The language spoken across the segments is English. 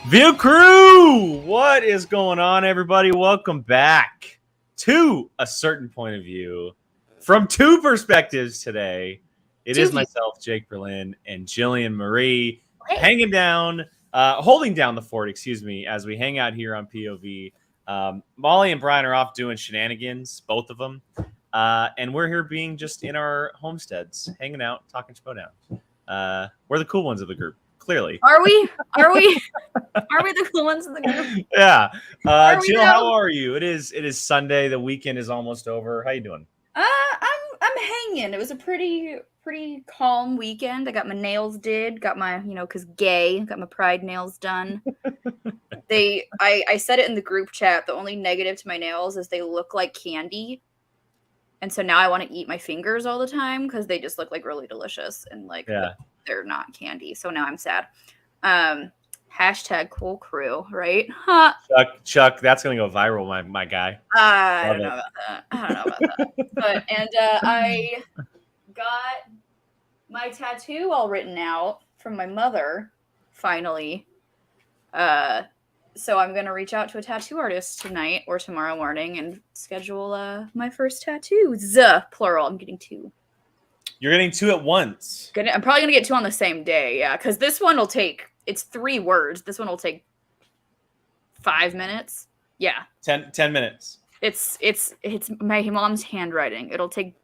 View Crew, what is going on, everybody? Welcome back to A Certain Point of View from two perspectives today. It is myself, Jake Berlin, and Jillian Marie hanging down, holding down the fort, as we hang out here on POV. Molly and Brian are off doing shenanigans, both of them. And we're here being just in our homesteads, hanging out, talking Schmoedown. We're the cool ones of the group. Clearly. Are we the cool ones in the group? Yeah. Jill, how are you? It is Sunday. The weekend is almost over. How you doing? I'm hanging. It was a pretty calm weekend. I got my nails did, got my, cause gay, got my pride nails done. I said it in the group chat. The only negative to my nails is they look like candy. And so now I want to eat my fingers all the time because they just look like really delicious and they're not candy. So now I'm sad. Hashtag cool crew, right? Huh. Chuck, that's gonna go viral, my guy. I don't know about that. But I got my tattoo all written out from my mother, finally. So I'm gonna reach out to a tattoo artist tonight or tomorrow morning and schedule my first tattoos. Plural. I'm getting two. You're getting two at once. I'm probably gonna get two on the same day, yeah. Because this one will take. It's 3 words. This one will take 5 minutes. Yeah. 10 minutes. It's my mom's handwriting. It'll take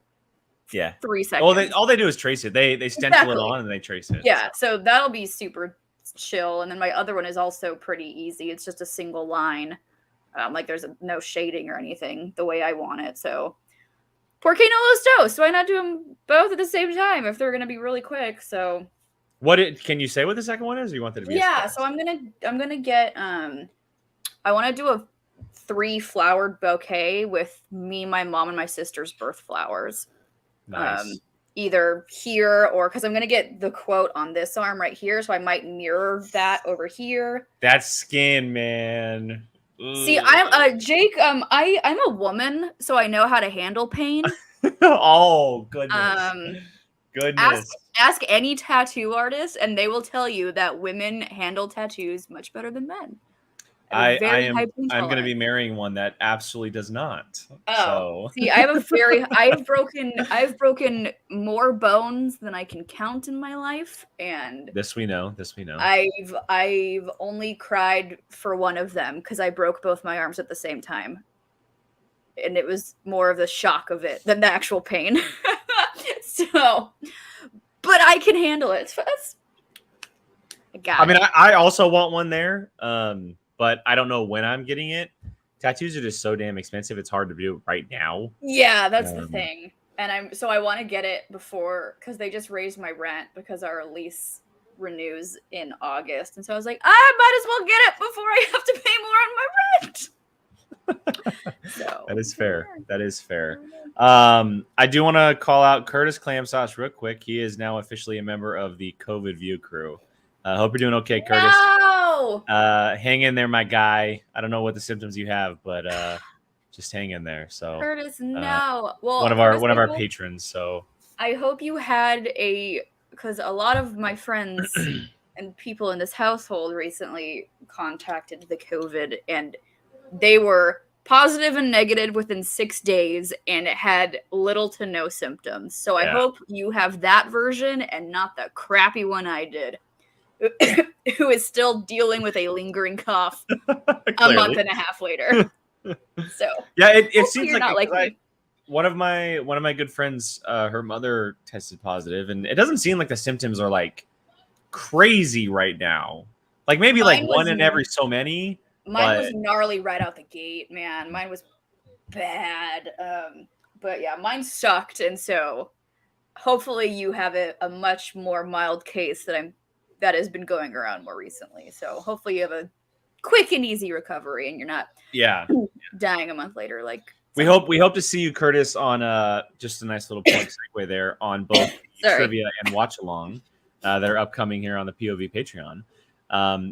3 seconds. Well, all they do is trace it. They stencil it on and they trace it. Yeah. So that'll be super chill. And then my other one is also pretty easy. It's just a single line. Like there's no shading or anything the way I want it. So por qué no los dos? Why not do them both at the same time if they're gonna be really quick? So can you say what the second one is, or you want that to be? Yeah, so I'm gonna get I want to do a 3-flowered bouquet with me, my mom, and my sister's birth flowers. Nice. Either here or because I'm gonna get the quote on this arm right here, so I might mirror that over here. That's skin, man. Ugh. See, I'm Jake. I'm a woman, so I know how to handle pain. Oh goodness. Goodness. Ask any tattoo artist, and they will tell you that women handle tattoos much better than men. I'm going to be marrying one that absolutely does not. Oh, so. See, I've broken more bones than I can count in my life, and this we know. I've only cried for one of them because I broke both my arms at the same time, and it was more of the shock of it than the actual pain. So, but I can handle it. I also want one there. But I don't know when I'm getting it. Tattoos are just so damn expensive. It's hard to do right now. Yeah, that's the thing. And I want to get it before, because they just raised my rent because our lease renews in August. And so I was like, I might as well get it before I have to pay more on my rent. So That is fair. I do want to call out Curtis Clam Sauce real quick. He is now officially a member of the COVID View Crew. Hope you're doing okay, Curtis. No! Hang in there, my guy. I don't know what the symptoms you have, but just hang in there. So Curtis, no. Well, one of our patrons. So I hope you had because a lot of my friends and people in this household recently contacted the COVID, and they were positive and negative within 6 days, and it had little to no symptoms. So I hope you have that version and not the crappy one I did. Who is still dealing with a lingering cough a month and a half later. So yeah, it seems not like me. One of my good friends, her mother tested positive, and it doesn't seem like the symptoms are like crazy right now. Like maybe like Mine one was in every so many. Mine was gnarly right out the gate, man. Mine was bad. But yeah, mine sucked, and so hopefully you have a much more mild case that has been going around more recently. So hopefully you have a quick and easy recovery, and you're not dying a month later. Like we hope to see you, Curtis, on just a nice little plug segue there on both trivia and watch along that are upcoming here on the POV Patreon.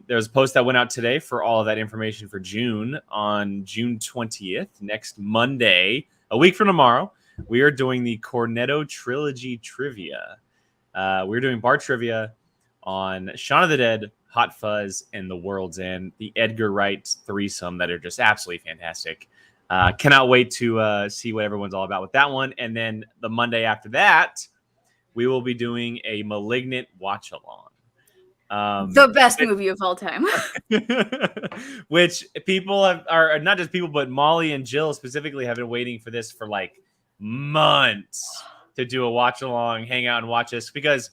There's a post that went out today for all of that information for June on June 20th, next Monday, a week from tomorrow. We are doing the Cornetto Trilogy Trivia. We're doing bar trivia on Shaun of the Dead, Hot Fuzz, and The World's End, the Edgar Wright threesome that are just absolutely fantastic. Cannot wait to see what everyone's all about with that one. And then the Monday after that, we will be doing a Malignant watch-along. The best movie of all time. Which people are not just people, but Molly and Jill specifically have been waiting for this for like months to do a watch along, hang out and watch this, because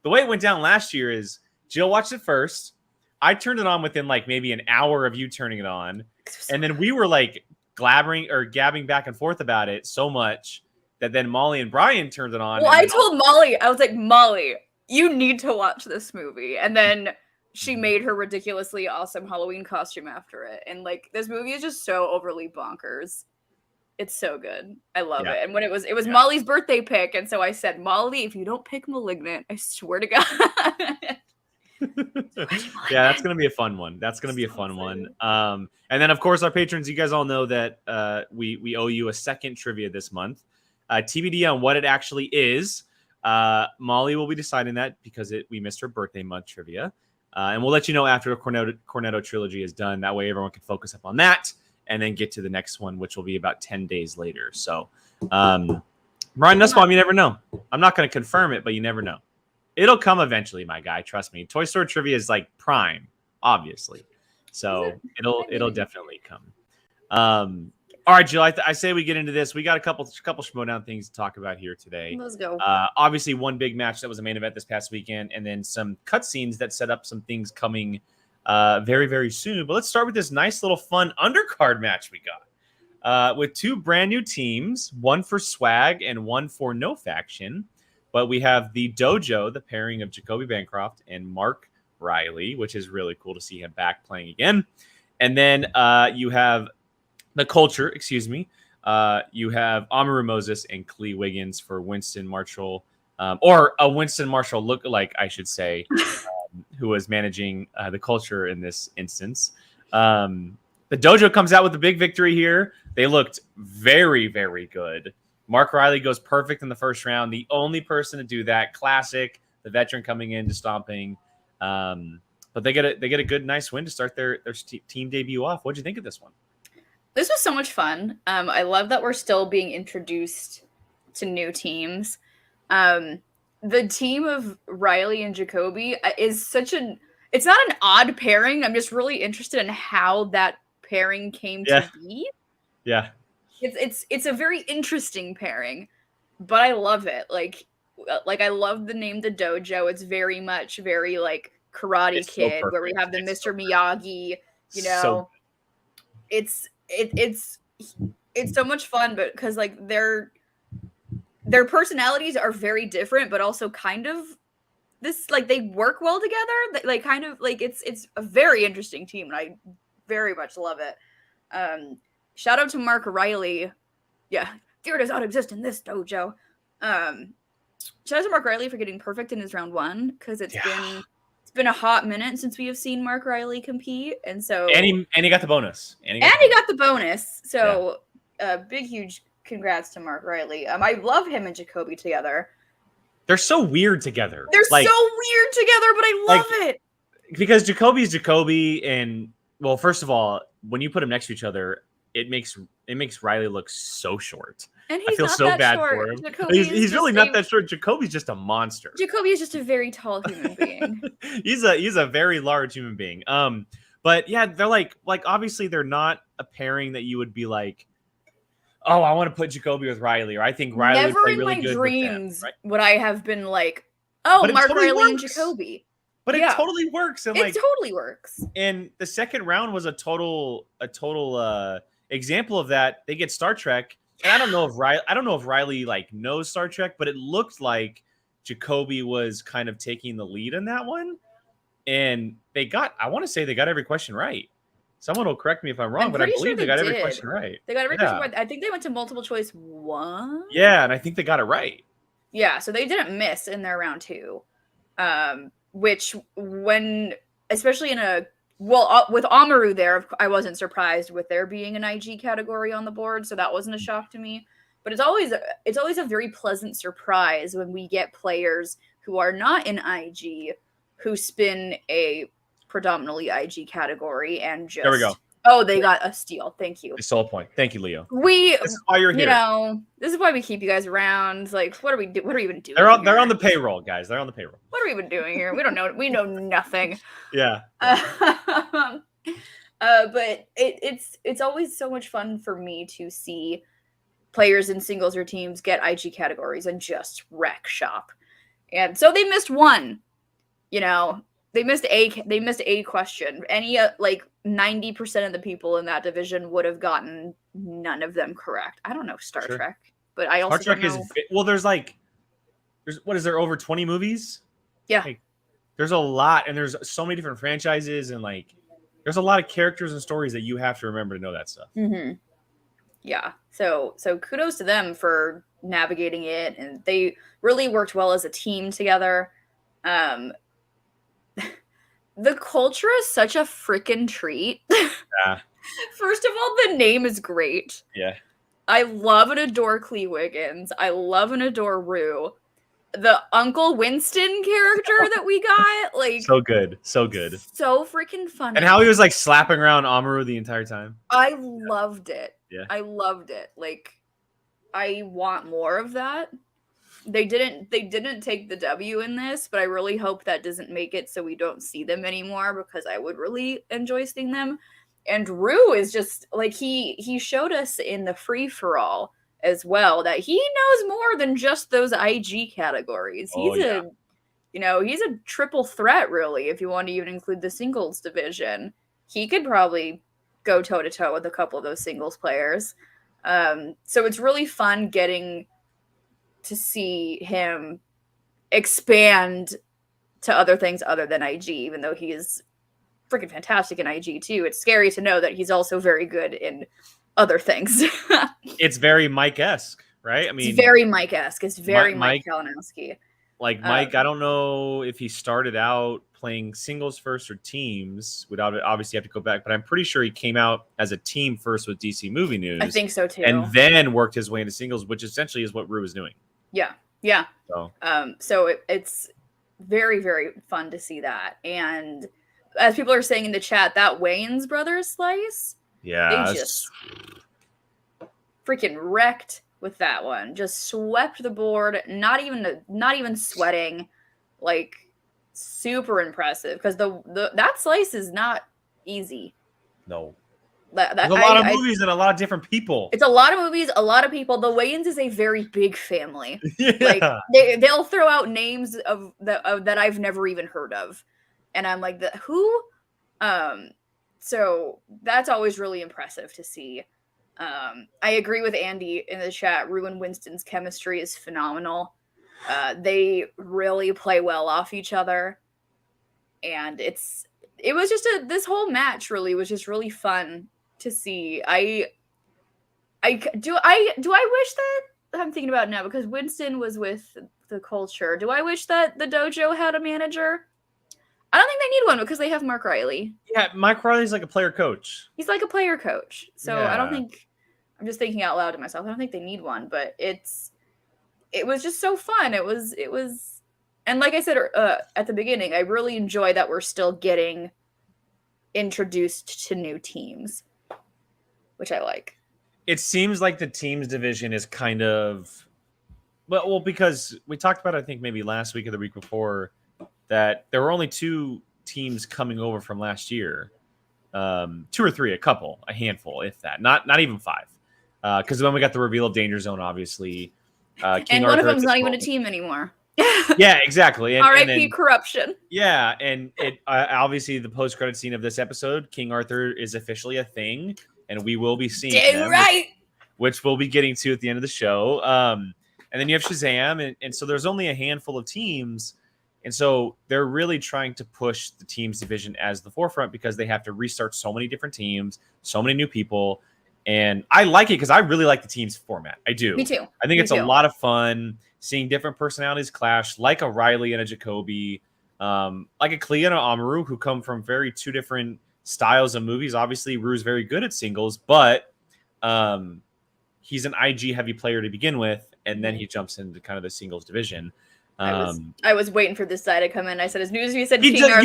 the way it went down last year is Jill watched it first. I turned it on within like maybe an hour of you turning it on. And then we were like gabbing back and forth about it so much that then Molly and Brian turned it on. Well, I told Molly, I was like, Molly, you need to watch this movie. And then she made her ridiculously awesome Halloween costume after it. And like, this movie is just so overly bonkers. It's so good. I love it. And when it was Molly's birthday pick. And so I said, Molly, if you don't pick Malignant, I swear to God. Yeah, that's going to be a fun one. That's going to be a fun one. And then, of course, our patrons, you guys all know that we owe you a second trivia this month. TBD on what it actually is. Molly will be deciding that because we missed her birthday month trivia. And we'll let you know after the Cornetto trilogy is done. That way everyone can focus up on that and then get to the next one, which will be about 10 days later. So, Brian Nussbaum, you never know. I'm not going to confirm it, but you never know. It'll come eventually, my guy. Trust me. Toy Story trivia is like prime, obviously. So it'll definitely come. All right, Jill, I say we get into this. We got a couple Schmoedown things to talk about here today. Let's go. Obviously, one big match that was a main event this past weekend, and then some cutscenes that set up some things coming very, very soon. But let's start with this nice little fun undercard match we got with two brand new teams, one for swag and one for no faction. But we have the Dojo, the pairing of Jacoby Bancroft and Mark Riley, which is really cool to see him back playing again. And then you have the Culture, you have Amaru Moses and Clee Wiggins for Winston Marshall, or a Winston Marshall lookalike, I should say, who was managing the Culture in this instance. The Dojo comes out with a big victory here. They looked very, very good. Mark Riley goes perfect in the first round. The only person to do that, classic, the veteran coming in to stomping. But they get a good, nice win to start their team debut off. What'd you think of this one? This was so much fun. I love that we're still being introduced to new teams. The team of Riley and Jacoby is it's not an odd pairing. I'm just really interested in how that pairing came to be. Yeah. It's a very interesting pairing, but I love it. Like I love the name The Dojo. It's very much very like Karate Kid, where we have the Mr. Miyagi, you know. It's so much fun, but because like their personalities are very different, but also kind of this, like, they work well together. Like kind of like it's a very interesting team, and I very much love it. Shout out to Mark Riley. Yeah, fear does not exist in this dojo. Shout out to Mark Riley for getting perfect in his round one, because it's been a hot minute since we have seen Mark Riley compete, and so and he got the bonus. And he got the bonus. So big huge congrats to Mark Riley. I love him and Jacoby together. They're so weird together. They're so weird together, but I love it. Because Jacoby's Jacoby, and well, first of all, when you put them next to each other, it makes Riley look so short. And I feel so bad for him. He's really not that short. Jacoby's just a monster. Jacoby is just a very tall human being. He's a very large human being. But yeah, they're like obviously they're not a pairing that you would be like, oh, I want to put Jacoby with Riley, or I think Riley would play really good with them. Never in my dreams would I have been like, oh, Mark Riley and Jacoby. but it totally works. And it totally works. And the second round was a total example of that. They get Star Trek, and I don't know if Riley like knows Star Trek, but it looked like Jacoby was kind of taking the lead in that one. And I want to say they got every question right. Someone will correct me if I'm wrong, but I believe they got every question right. They got every question right. I think they went to multiple choice 1. Yeah, and I think they got it right. Yeah, so they didn't miss in their round 2. Which especially with Amaru there, I wasn't surprised with there being an IG category on the board, so that wasn't a shock to me. But it's always a very pleasant surprise when we get players who are not in IG who spin a predominantly IG category and just... There we go. Oh, they got a steal. Thank you. They stole a point. Thank you, Leo. This is why you're here. This is why we keep you guys around. Like, what are we even doing? They're on the payroll, guys. They're on the payroll. What are we even doing here? We don't know. We know nothing. Yeah. But it's always so much fun for me to see players in singles or teams get IG categories and just wreck shop. And so they missed one. They missed a question. Any 90% of the people in that division would have gotten none of them correct. I don't know Star Trek, but I also Star Trek don't know. there's what is there over 20 movies? Yeah. There's a lot, and there's so many different franchises, and there's a lot of characters and stories that you have to remember to know that stuff. Mm-hmm. Yeah. So kudos to them for navigating it, and they really worked well as a team together. The culture is such a freaking treat. Yeah. First of all, the name is great. Yeah. I love and adore Clee Wiggins. I love and adore Rue. The Uncle Winston character that we got, so good. So good. So freaking funny. And how he was slapping around Amaru the entire time. I loved it. Yeah. I loved it. I want more of that. They didn't take the W in this, but I really hope that doesn't make it so we don't see them anymore, because I would really enjoy seeing them. And Rue is just he showed us in the free for all as well that he knows more than just those IG categories. He's a triple threat, really, if you want to even include the singles division. He could probably go toe to toe with a couple of those singles players. So it's really fun getting to see him expand to other things other than IG, even though he is freaking fantastic in IG too. It's scary to know that he's also very good in other things. It's very Mike-esque, right? I mean, it's very Mike-esque. It's very Mike Kalinowski. Mike, I don't know if he started out playing singles first or teams. Would obviously have to go back, but I'm pretty sure he came out as a team first with DC Movie News. I think so too. And then worked his way into singles, which essentially is what Rue is doing. Yeah. So it's very, very fun to see that. And as people are saying in the chat, that Wayans brothers slice, they just freaking wrecked with that one. Just swept the board. Not even sweating. Super impressive, because that slice is not easy. No. There's a lot of movies and a lot of different people. It's a lot of movies, a lot of people. The Wayans is a very big family. Yeah. They'll throw out names of that I've never even heard of, and I'm like, who? So that's always really impressive to see. I agree with Andy in the chat. Rue and Winston's chemistry is phenomenal. They really play well off each other, and it was just this whole match really was just really fun to see. I wish that, I'm thinking about it now, because Winston was with the culture. Do I wish that the dojo had a manager? I don't think they need one, because they have Mark Riley. Yeah, Mark Riley's like a player coach. He's like a player coach. So yeah. I don't think, I'm just thinking out loud to myself, I don't think they need one, but it was just so fun. It was, and like I said at the beginning, I really enjoy that we're still getting introduced to new teams, which I like. It seems like the teams division is kind of, well, because we talked about, I think maybe last week or the week before, that there were only 2 teams coming over from last year. 2 or 3, a handful, if that. Not even 5. Because then we got the reveal of Danger Zone, obviously. And one of them's not even a team anymore. Yeah, exactly. R.I.P. corruption. Yeah, and it obviously the post-credit scene of this episode, King Arthur is officially a thing, and we will be seeing him, right. which we'll be getting to at the end of the show. And then you have Shazam, and so there's only a handful of teams, and so they're really trying to push the teams division as the forefront because they have to restart so many different teams, so many new people, and I like it because I really like the teams format. I do. Me too. I think it's a lot of fun seeing different personalities clash, like a Riley and a Jacoby, like a Klee and an Amaru, who come from very two different styles of movies. Obviously, Rue's very good at singles, but he's an IG heavy player to begin with, and then he jumps into kind of the singles division. I was waiting for this guy to come in. I said, as soon as you said King Arthur,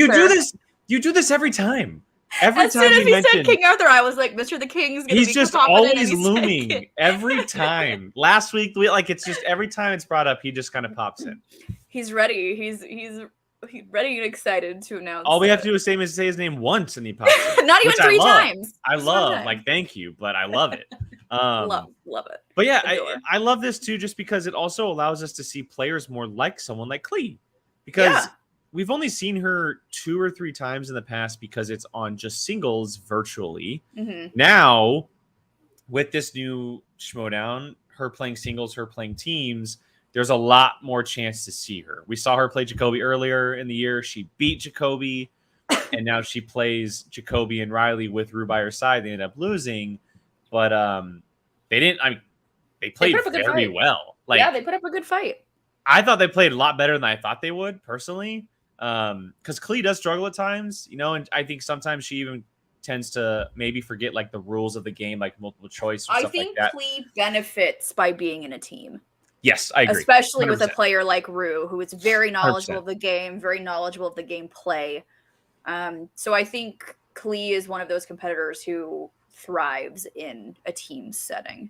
you do this every time. Every as time soon as he said King Arthur, I was like, Mr. the King's gonna he's just always looming every time. Last week, it's just every time it's brought up, he just kind of pops in. He's ready. He's ready and excited to announce. All we have to do is say his name once, and he pops in. Not even 3 times. I love, like, thank you, but I love it. Love it. But yeah, I love this too, just because it also allows us to see players more like someone like Klee, because we've only seen her 2 or 3 times in the past because it's on just singles virtually. Mm-hmm. Now, with this new Schmoedown, her playing singles, her playing teams, there's a lot more chance to see her. We saw her play Jacoby earlier in the year. She beat Jacoby, and now she plays Jacoby and Riley with Rue by her side. They ended up losing, but they didn't. I mean, they played very well. Like, yeah, they put up a good fight. I thought they played a lot better than I thought they would, personally. Because Klee does struggle at times, and I think sometimes she even tends to maybe forget like the rules of the game, like multiple choice or stuff like that. I think Klee benefits by being in a team. Yes, I agree. Especially 100%. With a player like Rue, who is very knowledgeable 100%. of the game, very knowledgeable of the game play. So I think Klee is one of those competitors who thrives in a team setting.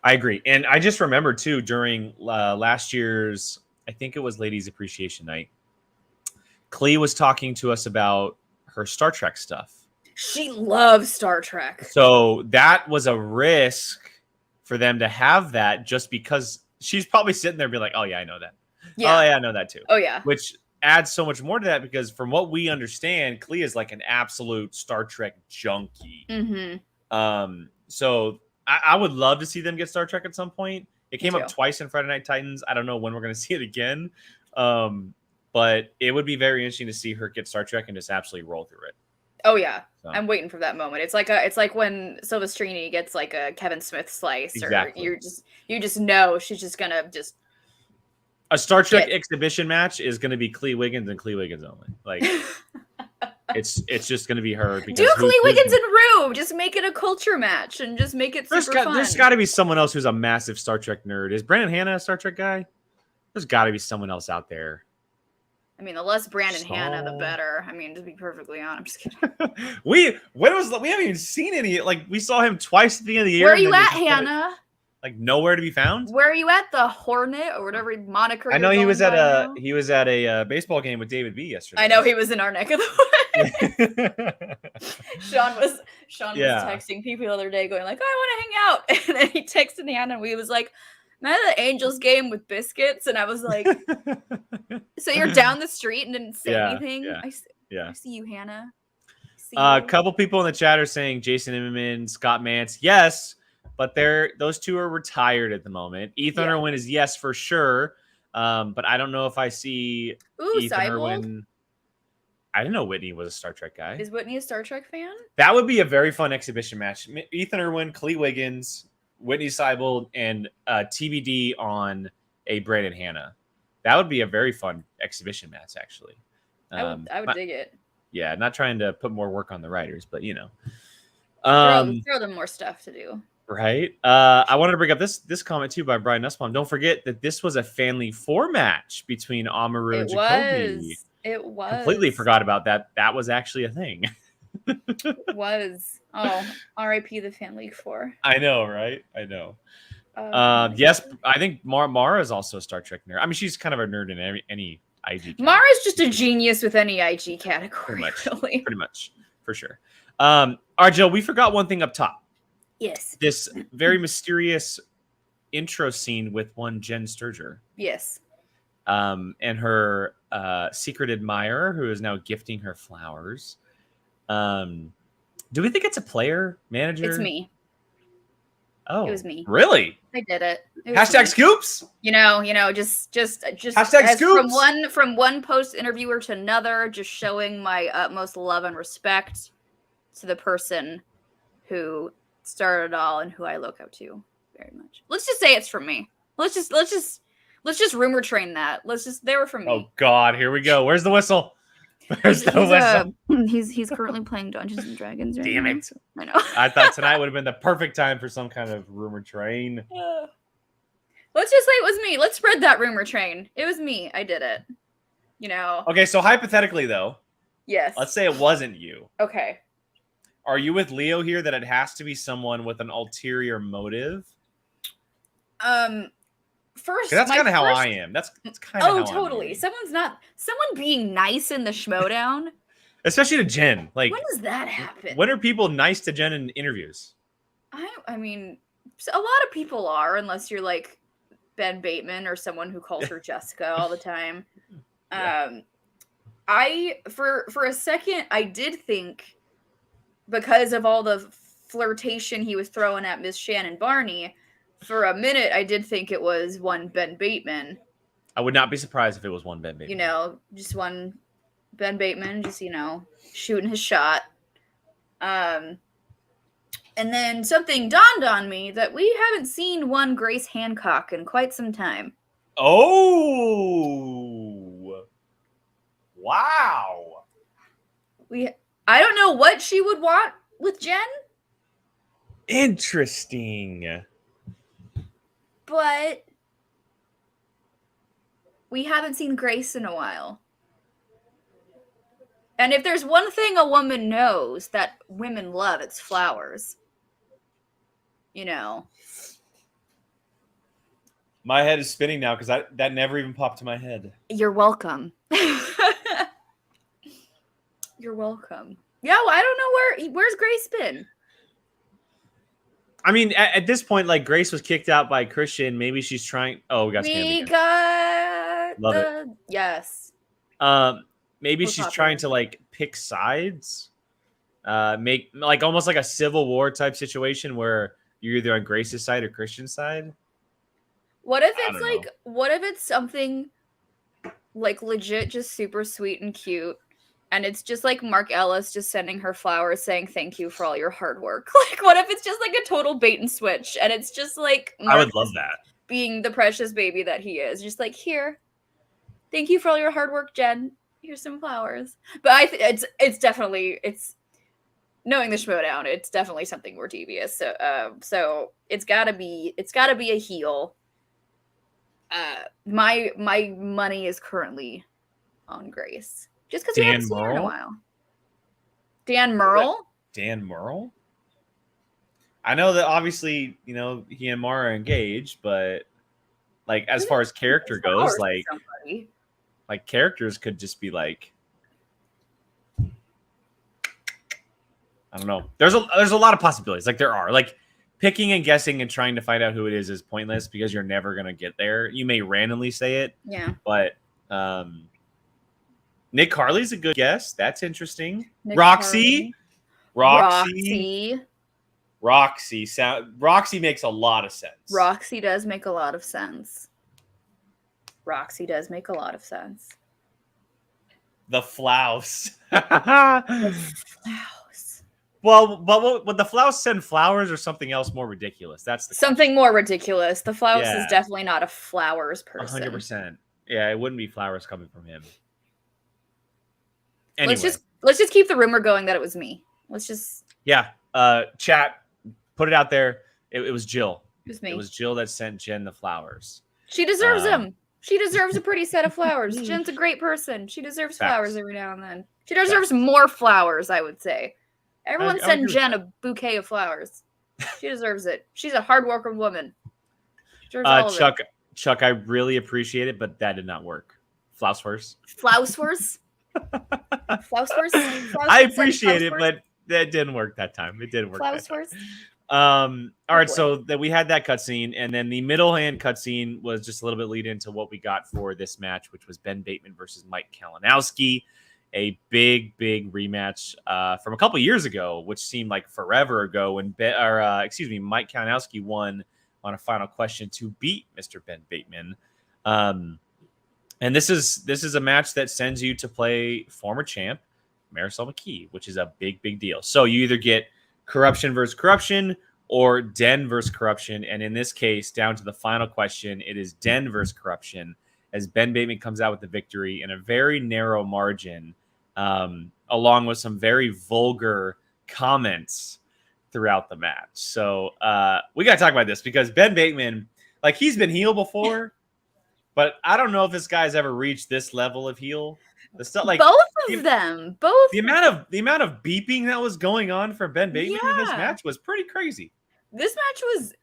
I agree. And I just remember too, during last year's, I think it was Ladies Appreciation Night, Klee was talking to us about her Star Trek stuff. She loves Star Trek. So that was a risk for them to have that, just because she's probably sitting there being like, oh yeah, I know that. Yeah. Oh yeah, I know that too. Oh yeah. Which adds so much more to that, because from what we understand, Klee is like an absolute Star Trek junkie. Mm-hmm. So I would love to see them get Star Trek at some point. It came up twice in Friday Night Titans. I don't know when we're going to see it again. But it would be very interesting to see her get Star Trek and just absolutely roll through it. Oh yeah, so. I'm waiting for that moment. It's like when Silvestrini gets like a Kevin Smith slice, exactly. Or you just know she's just gonna just. A Star Trek exhibition match is going to be Klee Wiggins and Klee Wiggins only. Like, it's just going to be her. Because do Klee Wiggins and Rue. Just make it a culture match and just make it super fun. There's got to be someone else who's a massive Star Trek nerd. Is Brandon Hanna a Star Trek guy? There's got to be someone else out there. I mean, the less Brandon Hanna, the better. I mean, to be perfectly honest, I'm just kidding. We haven't even seen any. Like, we saw him twice at the end of the year. Where are you at, Hannah? Like, nowhere to be found. Where are you at? The Hornet or whatever moniker. I know he was at a baseball game with David B yesterday. I know he was in our neck of the woods. Sean was texting people the other day, going like, "I want to hang out," and then he texted Hannah, and we was like, "I'm at the Angels game with biscuits," and I was like, "So you're down the street and didn't say anything?" Yeah. I see you, Hannah. A couple people in the chat are saying Jason Immerman, Scott Mance, yes, but those two are retired at the moment. Ethan Irwin is yes for sure, but I don't know if I see Ethan Irwin. I didn't know Whitney was a Star Trek guy. Is Whitney a Star Trek fan? That would be a very fun exhibition match. Ethan Irwin, Klee Wiggins, Whitney Seibold, and TBD on a Brandon Hanna. That would be a very fun exhibition match, actually. I would dig it. Yeah, not trying to put more work on the writers, but throw them more stuff to do. Right. I wanted to bring up this comment too by Brian Nussbaum. Don't forget that this was a Family 4 match between Amaru and Jacoby. It was. Completely forgot about that. That was actually a thing. It was. Oh, R.I.P. the Family 4. I know, right? I know. Yes, I think Mara is also a Star Trek nerd. I mean, she's kind of a nerd in any IG category. Mara's just a genius with any IG category. Pretty much, for sure. All right, Jill, we forgot one thing up top. Yes. This very mysterious intro scene with one Jen Sturger. Yes. and her secret admirer, who is now gifting her flowers. Do we think it's a player manager? It's me. Oh, it was me. Really? I did it. Hashtag scoops. Just Hashtag scoops. from one post interviewer to another, just showing my utmost love and respect to the person who started it all and who I look up to very much. Let's just say it's from me. Let's just rumor train that. They were from me. Oh God, here we go. Where's the whistle? Where's the whistle? He's currently playing Dungeons and Dragons. Right Damn now, it! so I know. I thought tonight would have been the perfect time for some kind of rumor train. Let's just say it was me. Let's spread that rumor train. It was me. I did it. Okay, so hypothetically though, yes. let's say it wasn't you. Okay. Are you with Leo here that it has to be someone with an ulterior motive? First, that's kind of how I am. That's kind of how totally. Someone being nice in the Schmoedown. Especially to Jen. Like, when does that happen? When are people nice to Jen in interviews? I mean, a lot of people are, unless you're like Ben Bateman or someone who calls her Jessica all the time. Yeah. For a second, I did think, because of all the flirtation he was throwing at Miss Shannon Barney, for a minute, I did think it was one Ben Bateman. I would not be surprised if it was one Ben Bateman. Just one Ben Bateman, shooting his shot. And then something dawned on me that we haven't seen one Grace Hancock in quite some time. Oh! Wow! I don't know what she would want with Jen. Interesting. But we haven't seen Grace in a while. And if there's one thing a woman knows that women love, it's flowers. My head is spinning now because that never even popped to my head. You're welcome. You're welcome. Yeah, well, I don't know where's Grace been? I mean, at this point, like, Grace was kicked out by Christian. Maybe she's trying. Oh, we got Love it. Yes. Maybe she's trying to like pick sides. Make like almost like a Civil War type situation where you're either on Grace's side or Christian's side. What if it's something like legit, just super sweet and cute? And it's just like Mark Ellis just sending her flowers saying thank you for all your hard work. Like, what if it's just like a total bait and switch? And it's just like Mark, I would love that. Being the precious baby that he is. Just like, here. Thank you for all your hard work, Jen. Here's some flowers. But it's definitely knowing the Schmoedown, it's definitely something more devious. So it's gotta be a heel. My money is currently on Grace. Just because we haven't seen her in a while. Dan Murrell? Dan Murrell? I know that obviously, he and Mara are engaged, but like as far as character goes, like characters could just be like, I don't know. There's a lot of possibilities. Like there are. Like picking and guessing and trying to find out who it is pointless because you're never gonna get there. You may randomly say it. Yeah. But Nick Carly's a good guess. That's interesting. Nick Roxy. Roxy makes a lot of sense. Roxy does make a lot of sense. The Flouse. The Flouse. Well, but would the Flouse send flowers or something else more ridiculous? That's the something more ridiculous. The Flouse is definitely not a flowers person. 100%. Yeah, it wouldn't be flowers coming from him. Anyway. Let's just keep the rumor going that it was me. Chat, put it out there. It was Jill. It was me. It was Jill that sent Jen the flowers. She deserves them. She deserves a pretty set of flowers. Jen's a great person. She deserves flowers every now and then. She deserves more flowers, I would say. Everyone send Jen a bouquet of flowers. She deserves it. She's a hard-working woman. She deserves all of it. Chuck, I really appreciate it, but that did not work. Flowers. Flowers? I appreciate it, but that didn't work that time. It didn't work. All right, so that we had that cutscene, and then the middle hand cutscene was just a little bit lead into what we got for this match, which was Ben Bateman versus Mike Kalinowski, a big rematch from a couple years ago, which seemed like forever ago when Mike Kalinowski won on a final question to beat Mr. Ben Bateman. And this is a match that sends you to play former champ Marisol McKee, which is a big deal. So you either get corruption versus corruption or Den versus corruption. And in this case, down to the final question, it is Den versus corruption as Ben Bateman comes out with the victory in a very narrow margin, along with some very vulgar comments throughout the match. So we got to talk about this because Ben Bateman, like, he's been heel before, but I don't know if this guy's ever reached this level of heel. The stuff, like both of them. The amount of beeping that was going on for Ben Bateman in this match was pretty crazy. This match was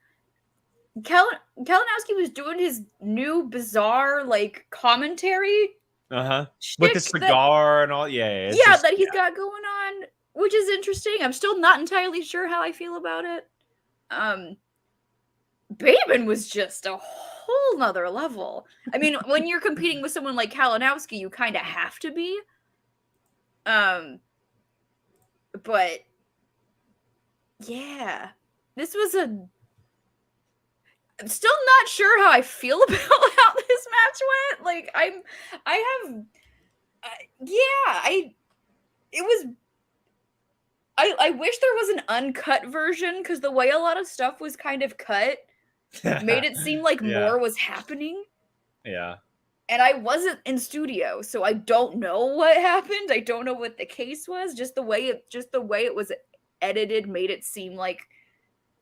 Kalinowski was doing his new bizarre like commentary. With the cigar and all. Yeah, that he's got going on, which is interesting. I'm still not entirely sure how I feel about it. Bateman was just a whole nother level. I mean, when you're competing with someone like Kalinowski, you kind of have to be. But yeah, this was I'm still not sure how I feel about how this match went. Like, I wish there was an uncut version because the way a lot of stuff was kind of cut made it seem like more was happening. Yeah. And I wasn't in studio, so I don't know what happened. I don't know what the case was. Just the way it was edited made it seem like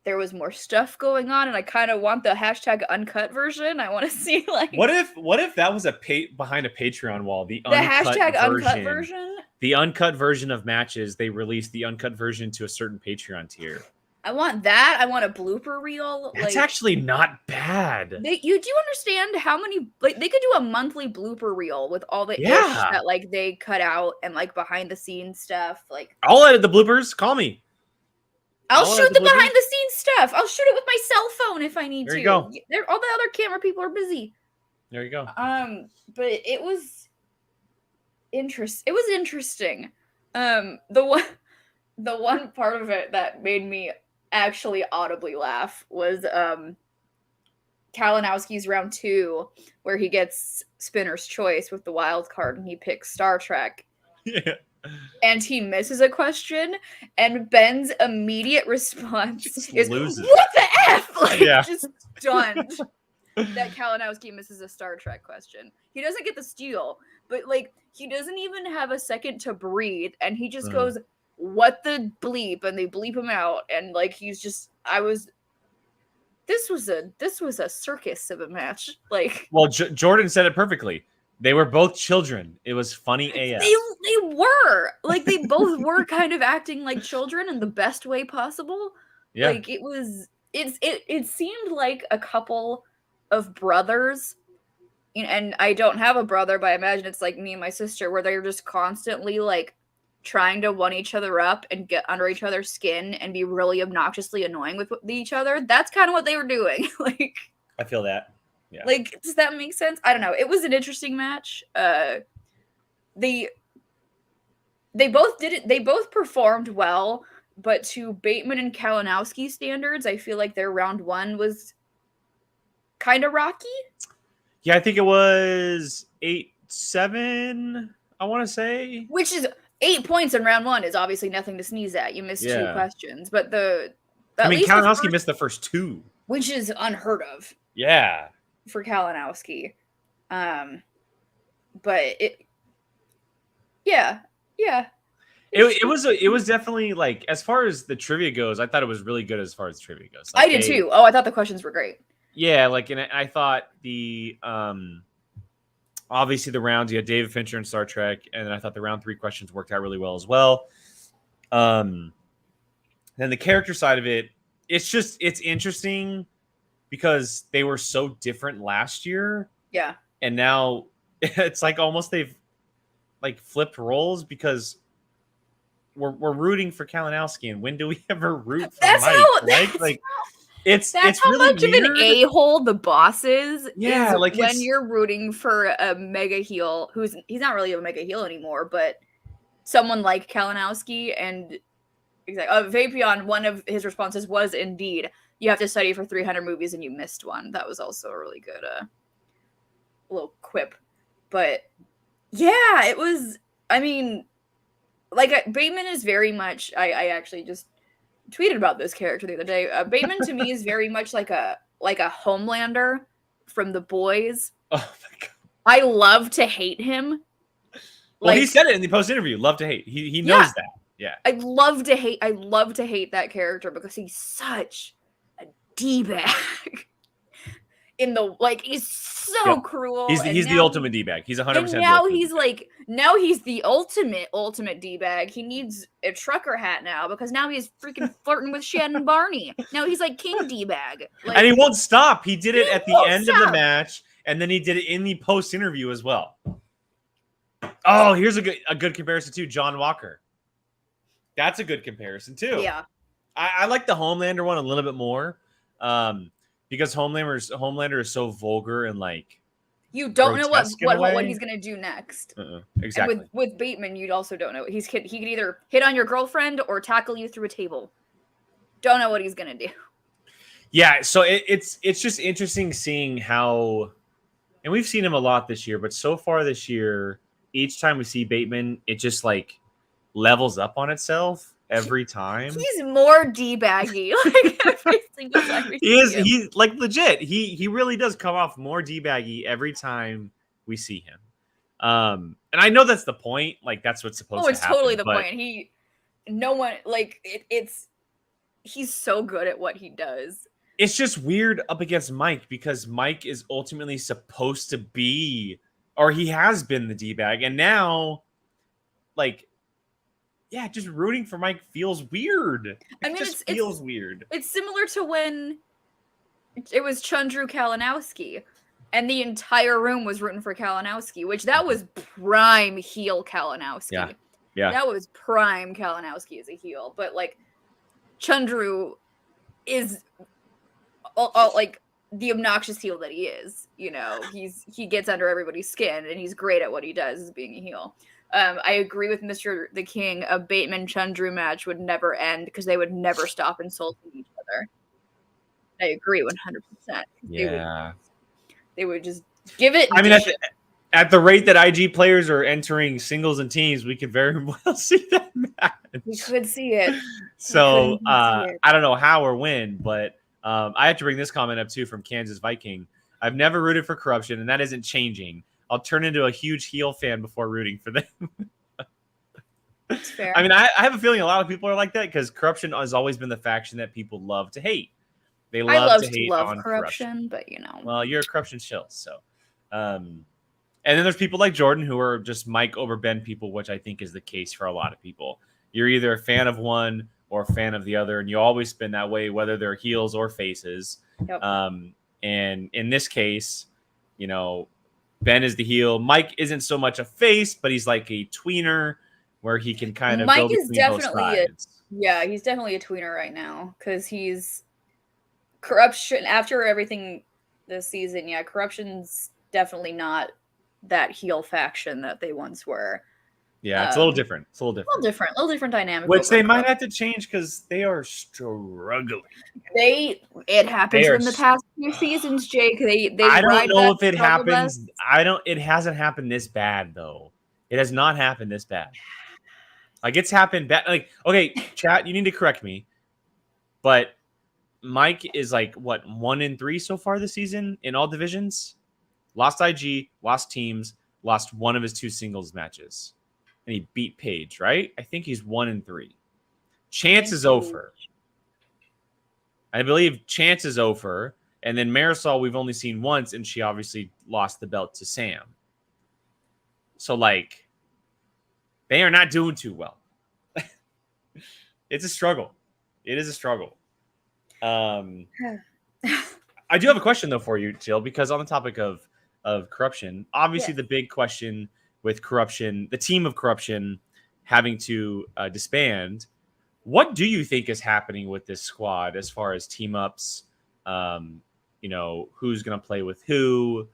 there was more stuff going on, and I kind of want the hashtag uncut version. I want to see like what if that was behind a Patreon wall, the hashtag uncut version, the uncut version of matches. They released the uncut version to a certain Patreon tier. I want that. I want a blooper reel. That's actually not bad. You do understand how many, like, they could do a monthly blooper reel with all the ish that like they cut out and like behind the scenes stuff. Like, I'll edit the bloopers. Call me. I'll shoot the behind the scenes stuff. I'll shoot it with my cell phone if I need to. There you go. All the other camera people are busy. There you go. But it was interesting. The one part of it that made me actually audibly laugh was Kalinowski's round 2, where he gets Spinner's choice with the wild card and he picks Star Trek. Yeah. And he misses a question, and Ben's immediate response is, loses. "What the F?" Like, just stunned that Kalinowski misses a Star Trek question. He doesn't get the steal, but like, he doesn't even have a second to breathe, and he just goes, "What the bleep?" and they bleep him out, and like, he's just, this was a circus of a match. Like, well, Jordan said it perfectly. They were both children. It was funny AF. They were like, they both were kind of acting like children in the best way possible. Yeah, like it seemed like a couple of brothers, and I don't have a brother, but I imagine it's like me and my sister, where they're just constantly like trying to one each other up and get under each other's skin and be really obnoxiously annoying with each other. That's kind of what they were doing. Like, I feel that. Yeah. Like, does that make sense? I don't know. It was an interesting match. They both did it. They both performed well, but to Bateman and Kalinowski standards, I feel like their round 1 was kind of rocky. Yeah, I think it was 8-7. I want to say, which is 8 points in round 1 is obviously nothing to sneeze at. You missed 2 questions, but Kalinowski missed the first 2, which is unheard of. Yeah. For Kalinowski. But it was definitely, like, as far as the trivia goes, I thought it was really good as far as trivia goes. Like, I did too. Oh, I thought the questions were great. Yeah, like, and I thought the obviously the rounds, you had David Fincher and Star Trek, and then I thought the round 3 questions worked out really well as well. Then the character side of it, it's interesting because they were so different last year. Yeah. And now it's like almost they've like flipped roles, because we're rooting for Kalinowski, and when do we ever root for That's Mike? how. Right? That's Like That's it's how really much of an weird. a-hole the boss is. Yeah, is like when you're rooting for a mega heel he's not really a mega heel anymore, but someone like Kalinowski. And Vapion, one of his responses was indeed, you have to study for 300 movies and you missed one. That was also a really good little quip. But yeah, it was, I mean, like Bateman is very much, I actually just tweeted about this character the other day. Bateman to me is very much like a Homelander from The Boys. Oh my god! I love to hate him. Well, he said it in the post interview. Love to hate. He knows that. Yeah. I love to hate that character because he's such a D-bag. He's so cruel. He's the ultimate D-bag. He's 100%. And now he's the ultimate D-bag. He needs a trucker hat now because now he's freaking flirting with Shannon Barney. Now he's like king D-bag. Like, and he won't stop. He did it at the end of the match, and then he did it in the post interview as well. Oh, here's a good comparison too. John Walker. That's a good comparison too. Yeah. I like the Homelander one a little bit more. Because Homelander is so vulgar and like you don't know what he's gonna do next. Exactly. And with Bateman, you also don't know. He could either hit on your girlfriend or tackle you through a table. Don't know what he's gonna do. Yeah, so it's just interesting seeing how, and we've seen him a lot this year, but so far this year, each time we see Bateman, it just like levels up on itself. Every time he's more D-baggy, like every single time. He's like legit. He really does come off more D-baggy every time we see him. And I know that's the point. Like that's what's supposed to happen. Oh, it's totally the point. He's so good at what he does. It's just weird up against Mike because Mike is ultimately supposed to be, or he has been the D-bag, and now, like. Yeah, just rooting for Mike feels weird. It feels weird. It's similar to when it was Chandru Kalinowski, and the entire room was rooting for Kalinowski, which that was prime heel Kalinowski. Yeah. That was prime Kalinowski as a heel. But like Chandru is like the obnoxious heel that he is. You know, he gets under everybody's skin, and he's great at what he does as being a heel. I agree with Mr. the King. A Bateman Chandru match would never end because they would never stop insulting each other. I agree 100%. Yeah, they would just give it. I mean, at the rate that IG players are entering singles and teams, we could very well see that match. We could see it. So I don't know how or when, but I have to bring this comment up too from Kansas Viking. I've never rooted for corruption, and that isn't changing. I'll turn into a huge heel fan before rooting for them. That's fair. I mean, I have a feeling a lot of people are like that because corruption has always been the faction that people love to hate. They love to hate on corruption, but you know. Well, you're a corruption shill, so. And then there's people like Jordan who are just Mike over Ben people, which I think is the case for a lot of people. You're either a fan of one or a fan of the other, and you always spin that way, whether they're heels or faces. Yep. And in this case, you know, Ben is the heel. Mike isn't so much a face, but he's like a tweener where he can kind of Mike is definitely he's definitely a tweener right now because he's corruption after everything this season. Yeah, corruption's definitely not that heel faction that they once were. Yeah, it's a little different. It's a little different dynamic. Which they might have to change because they are struggling. It happens in the past few seasons, Jake. They I don't know if it happens. It hasn't happened this bad though. It has not happened this bad. Like it's happened bad. Like okay, chat, you need to correct me, but Mike is like what 1-3 so far this season in all divisions. Lost IG, lost teams, lost one of his 2 singles matches. And he beat Paige, right? I think he's 1-3. Chance is over. I believe Chance is over. And then Marisol, we've only seen once, and she obviously lost the belt to Sam. So, like, they are not doing too well. It's a struggle. It is a struggle. I do have a question, though, for you, Jill, because on the topic of corruption, obviously the big question with corruption, the team of corruption having to disband. What do you think is happening with this squad as far as team ups? Who's going to play with who?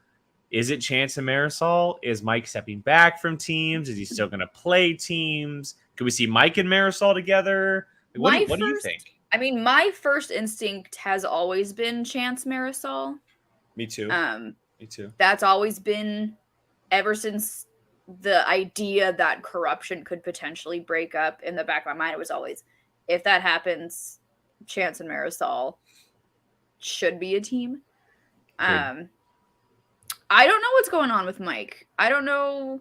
Is it Chance and Marisol? Is Mike stepping back from teams? Is he still going to play teams? Could we see Mike and Marisol together? What do you think? I mean, my first instinct has always been Chance Marisol. Me too. Me too. That's always been ever since the idea that corruption could potentially break up. In the back of my mind, it was always, if that happens, Chance and Marisol should be a team. Good. I don't know what's going on with Mike. I don't know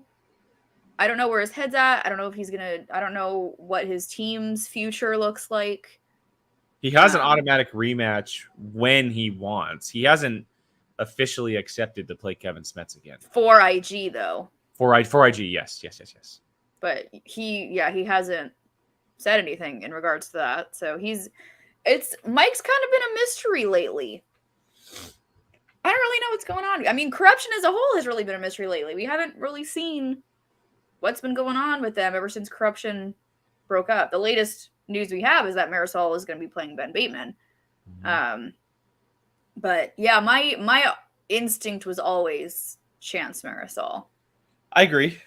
where his head's at. I don't know if I don't know what his team's future looks like. He has an automatic rematch when he wants. He hasn't officially accepted to play Kevin Smets again. For IG, though. For IG, yes. But he hasn't said anything in regards to that. So Mike's kind of been a mystery lately. I don't really know what's going on. I mean, corruption as a whole has really been a mystery lately. We haven't really seen what's been going on with them ever since corruption broke up. The latest news we have is that Marisol is going to be playing Ben Bateman. But yeah, my instinct was always Chance Marisol. I agree.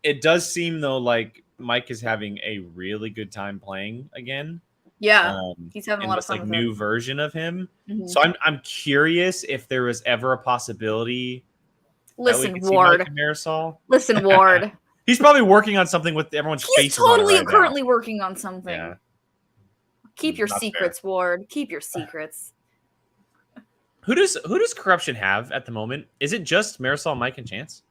It does seem though like Mike is having a really good time playing again. Yeah, he's having a lot of fun. Like new version of him. Mm-hmm. So I'm curious if there was ever a possibility. Listen, Ward. Marisol. Listen, Ward. He's probably working on something with everyone's face. He's totally currently working on something. Yeah. Keep your secrets, fair. Ward. Keep your secrets. Who does corruption have at the moment? Is it just Marisol, Mike, and Chance?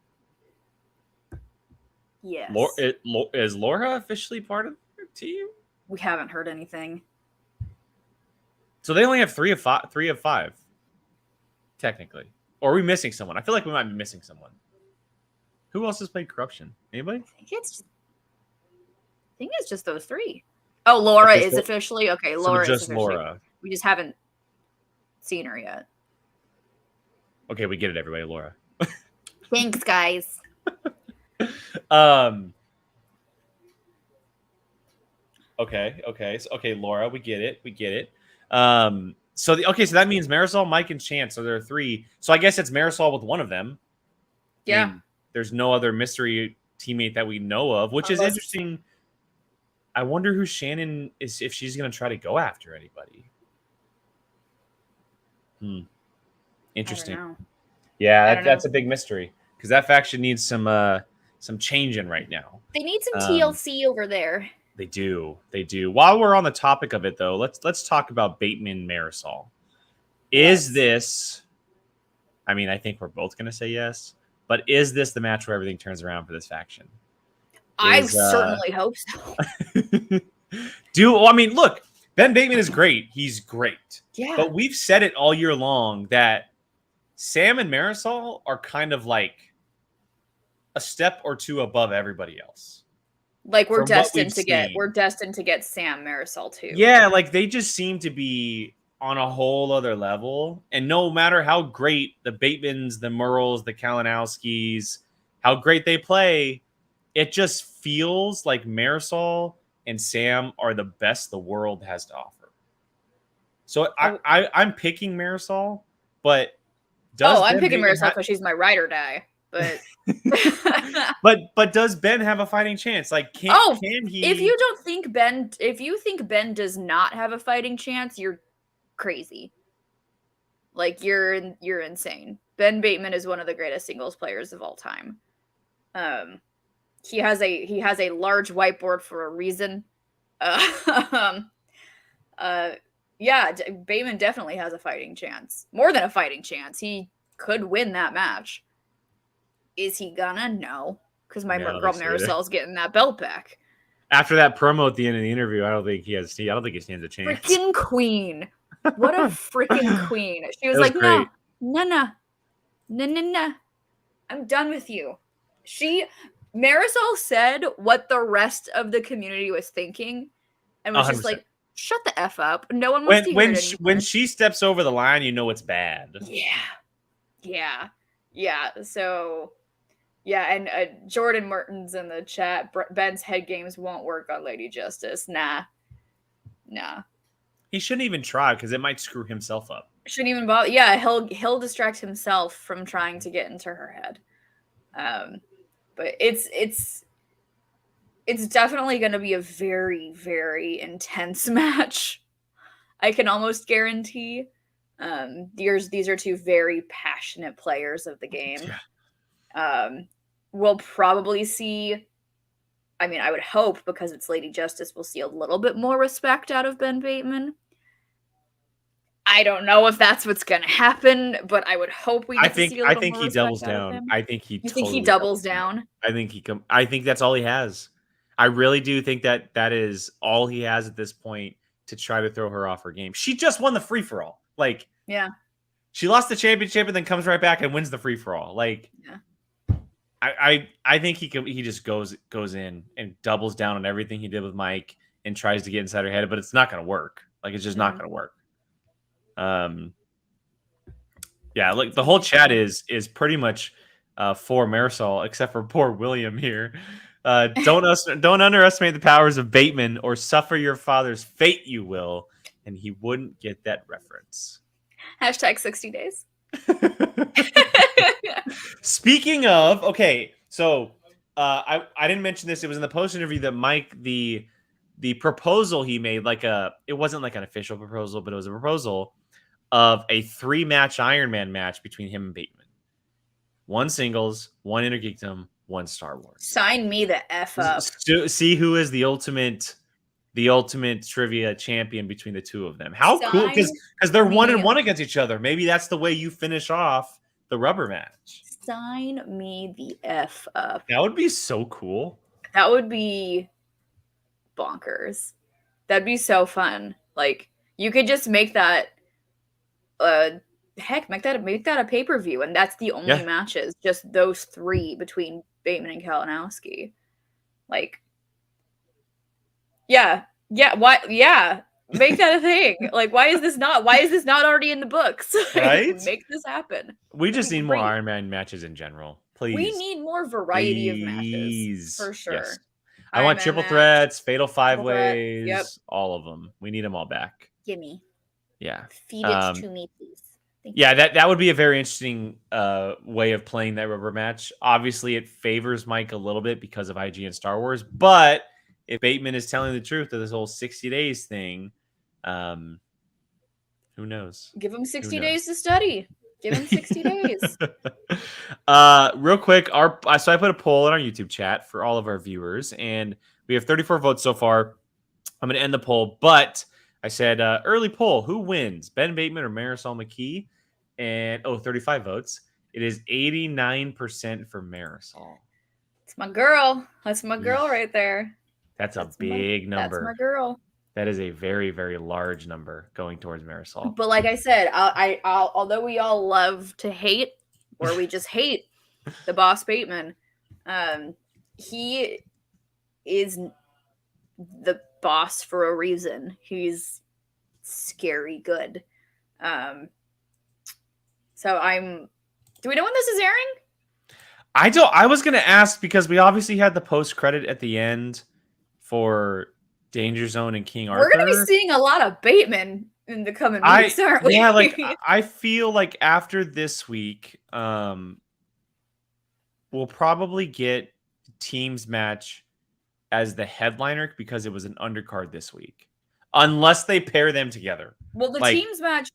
Yes. Is Laura officially part of their team? We haven't heard anything. So they only have 3 of 5, technically. Or are we missing someone? I feel like we might be missing someone. Who else has played corruption? Anybody? I think it's just those 3. Oh, Laura is officially okay. Laura just is officially. Laura. We just haven't seen her yet. Okay, we get it, everybody. Laura. Thanks, guys. Okay, Laura, we get it. So that means Marisol, Mike, and Chance. So there are 3. So I guess it's Marisol with one of them. Yeah. I mean, there's no other mystery teammate that we know of, which is interesting. I wonder who Shannon is, if she's going to try to go after anybody. Interesting. Yeah, that's a big mystery because that faction needs some changing right now. They need some TLC over there. They do. While we're on the topic of it, though, let's talk about Bateman and Marisol. Is this? I mean, I think we're both going to say yes. But is this the match where everything turns around for this faction? I certainly hope so. Look, Ben Bateman is great. He's great. Yeah. But we've said it all year long that Sam and Marisol are kind of like a step or 2 above everybody else. Like we're destined to get Sam Marisol too. Yeah, like they just seem to be on a whole other level. And no matter how great the Batemans, the Murrells, the Kalinowskis, how great they play, it just feels like Marisol and Sam are the best the world has to offer. So I'm picking Marisol, but I'm picking Marisol because she's my ride or die. But but does Ben have a fighting chance? Like can he? If you think Ben does not have a fighting chance, you're crazy. Like you're insane. Ben Bateman is one of the greatest singles players of all time. He has a large whiteboard for a reason. Bateman definitely has a fighting chance. More than a fighting chance. He could win that match. Is he gonna? No. Because my girl Marisol's getting that belt back. After that promo at the end of the interview, I don't think he stands a chance. Freaking queen. What a freaking queen. She was like, great. No. I'm done with you. Marisol said what the rest of the community was thinking and was 100%. Just like, shut the F up. No one wants to hear it when she steps over the line, you know it's bad. Yeah. So Yeah, and Jordan Mertens in the chat. Ben's head games won't work on Lady Justice. Nah. He shouldn't even try because it might screw himself up. Shouldn't even bother. Yeah, he'll distract himself from trying to get into her head. But it's definitely going to be a very, very intense match. I can almost guarantee. These are two very passionate players of the game. Yeah. We'll probably see. I mean, I would hope because it's Lady Justice, we'll see a little bit more respect out of Ben Bateman. I don't know if that's what's going to happen, but I would hope we get to see a little more respect doubles out of down. him. I think he. You think he doubles down? I think that's all he has. I really do think that is all he has at this point to try to throw her off her game. She just won the free for all. Like, yeah, she lost the championship and then comes right back and wins the free for all. Like, yeah. I think he just goes in and doubles down on everything he did with Mike and tries to get inside her head, but it's not going to work. Like, it's just not going to work. Yeah, like the whole chat is pretty much for Marisol, except for poor William here. Don't underestimate the powers of Bateman or suffer your father's fate, you will. And he wouldn't get that reference. Hashtag 60 days. Speaking of, okay, so I didn't mention this. It was in the post interview that Mike, the proposal he made, it wasn't like an official proposal, but it was a proposal of a 3-match Iron Man match between him and Bateman. 1 singles, 1 Intergeekdom, 1 Star Wars. Sign me the F up. See who is the ultimate trivia champion between the two of them. How cool, because they're 1-1 against each other. Maybe that's the way you finish off the rubber match. Sign me the F up. That would be so cool. That would be bonkers. That'd be so fun. Like, you could just make that make that a pay-per-view, and that's the only matches, just those 3 between Bateman and Kalinowski. Like, make that a thing. Like, why is this not already in the books? Right? Make this happen. We just need more Iron Man matches in general. Please. We need more variety of matches. For sure. Yes. I want triple threats, fatal 5-ways, all of them. We need them all back. Gimme. Yeah. Feed it to me, please. That would be a very interesting way of playing that rubber match. Obviously, it favors Mike a little bit because of IG and Star Wars. But if Bateman is telling the truth of this whole 60 days thing, who knows? Give him 60 days to study. Give him 60 days. Real quick, so I put a poll in our YouTube chat for all of our viewers, and we have 34 votes so far. I'm going to end the poll, but I said early poll: who wins, Ben Bateman or Marisol McKee? And 35 votes. It is 89% for Marisol. It's my girl. That's my girl right there. That's a big number. That's my girl. That is a very, very large number going towards Marisol. But like I said, although we all love to hate, or we just hate the boss Bateman, he is the boss for a reason. He's scary good. So do we know when this is airing? I was going to ask because we obviously had the post credit at the end for Danger Zone and King Arthur. We're going to be seeing a lot of Bateman in the coming weeks, aren't we? Yeah, like I feel like after this week, we'll probably get Teams match as the headliner because it was an undercard this week. Unless they pair them together. Well, the teams match,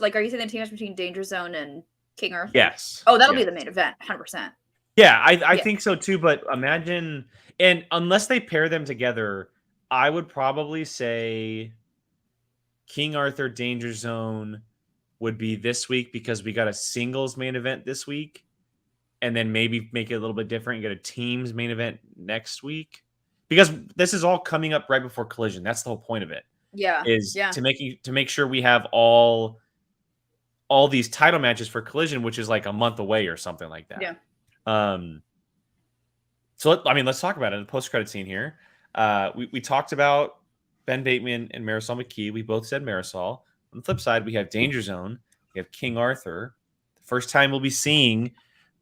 like, are you saying the team match between Danger Zone and King Arthur? Yes. Oh, that'll be the main event, 100%. Yeah, I think so too, but imagine, and unless they pair them together, I would probably say King Arthur, Danger Zone would be this week because we got a singles main event this week, and then maybe make it a little bit different and get a teams main event next week. Because this is all coming up right before Collision. That's the whole point of it. Yeah. To make sure we have all these title matches for Collision, which is like a month away or something like that. Yeah. So let's talk about it. The post-credit scene here. We talked about Ben Bateman and Marisol McKee. We both said Marisol. On the flip side, we have Danger Zone. We have King Arthur. The first time we'll be seeing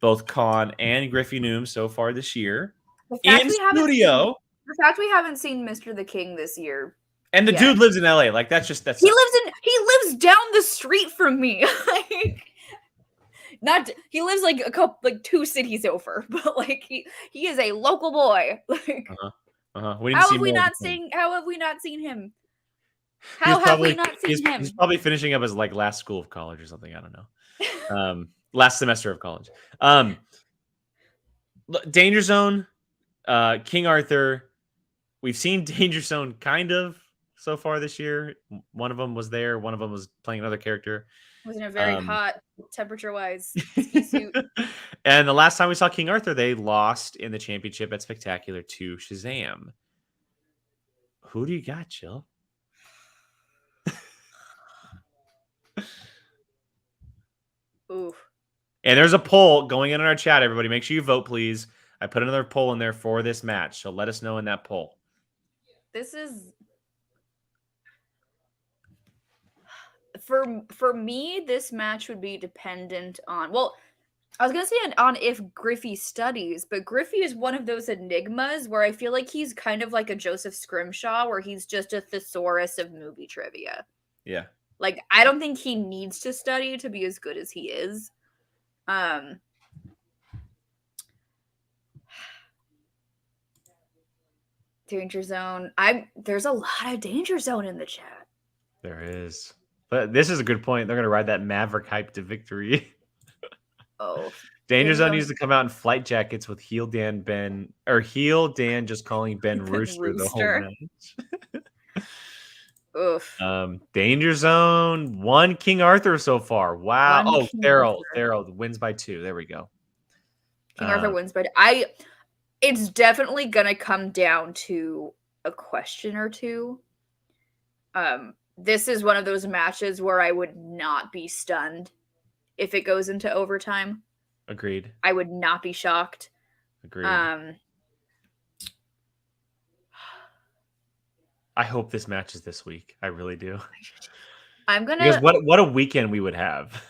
both Khan and Griffey Noom so far this year The in studio. The fact we haven't seen Mr. the King this year. And the dude lives in LA. Like that's he lives down the street from me. He lives like a couple, like 2 cities over, but like he is a local boy. Like how have we not seen him? How have we not seen him? He's probably finishing up his like last school of college or something. I don't know. Last semester of college. Danger Zone, King Arthur. We've seen Danger Zone kind of so far this year. One of them was there. One of them was playing another character. Was in a very hot temperature-wise ski suit. And the last time we saw King Arthur, they lost in the championship at Spectacular to Shazam. Who do you got, Jill? Ooh. And there's a poll going in our chat, everybody. Make sure you vote, please. I put another poll in there for this match, so let us know in that poll. This is... For me, this match would be dependent on... Well, I was going to say on if Griffey studies, but Griffey is one of those enigmas where I feel like he's kind of like a Joseph Scrimshaw, where he's just a thesaurus of movie trivia. Yeah. Like, I don't think he needs to study to be as good as he is. Danger Zone. There's a lot of Danger Zone in the chat. There is. But this is a good point. They're going to ride that Maverick hype to victory. Oh. Danger Zone needs to come out in flight jackets with Heel Dan just calling Ben Rooster the whole match. Oof. Danger Zone, 1 King Arthur so far. Wow. Farrell wins by 2. There we go. King Arthur wins by 2. It's definitely gonna come down to a question or two. This is one of those matches where I would not be stunned if it goes into overtime. Agreed. I would not be shocked. Agreed. I hope this match is this week. I really do. Because what a weekend we would have.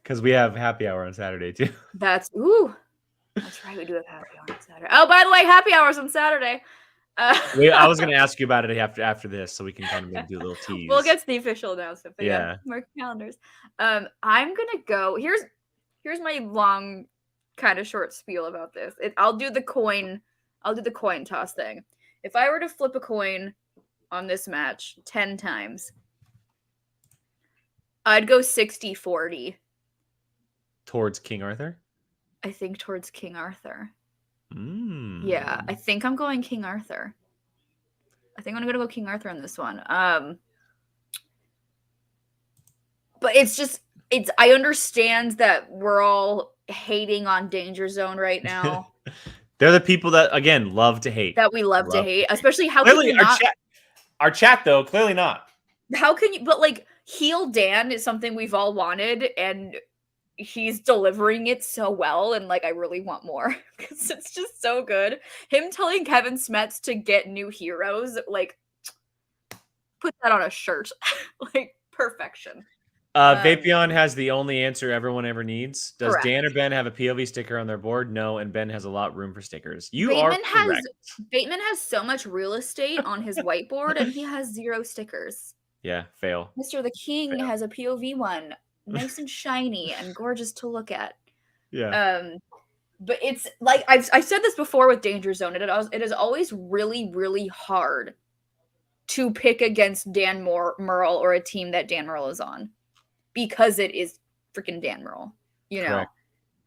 Because we have happy hour on Saturday too. That's right. We do have happy hour on Saturday. Oh, by the way, happy hours on Saturday. I was going to ask you about it after this, so we can kind of maybe do a little tease. We'll get to the official announcement. But yeah, mark calendars. I'm gonna go. Here's my long, kind of short spiel about this. I'll do the coin toss thing. If I were to flip a coin on this match 10 times, I'd go 60-40. Towards King Arthur? I think towards King Arthur. Yeah, I think I'm going King Arthur. I think I'm gonna go King Arthur on this one. But I understand that we're all hating on Danger Zone right now. They're the people that, again, love to hate. That we love to hate. Especially how clearly, can you not... Our chat, though, clearly not. How can you... But, like, heel Dan is something we've all wanted, and he's delivering it so well, and, like, I really want more. Because it's just so good. Him telling Kevin Smets to get new heroes, like, put that on a shirt. Like, perfection. Vapion has the only answer everyone ever needs. Does Correct. Dan or Ben have a POV sticker on their board? No, and Ben has a lot of room for stickers. Bateman has so much real estate on his whiteboard, and he has 0 stickers. Yeah, fail. Mr. the King has a POV one, nice and shiny and gorgeous to look at. Yeah. But it's like I've said this before with Danger Zone. It is always really, really hard to pick against Dan Murrell or a team that Dan Murrell is on. Because it is freaking Dan Murrell, you know.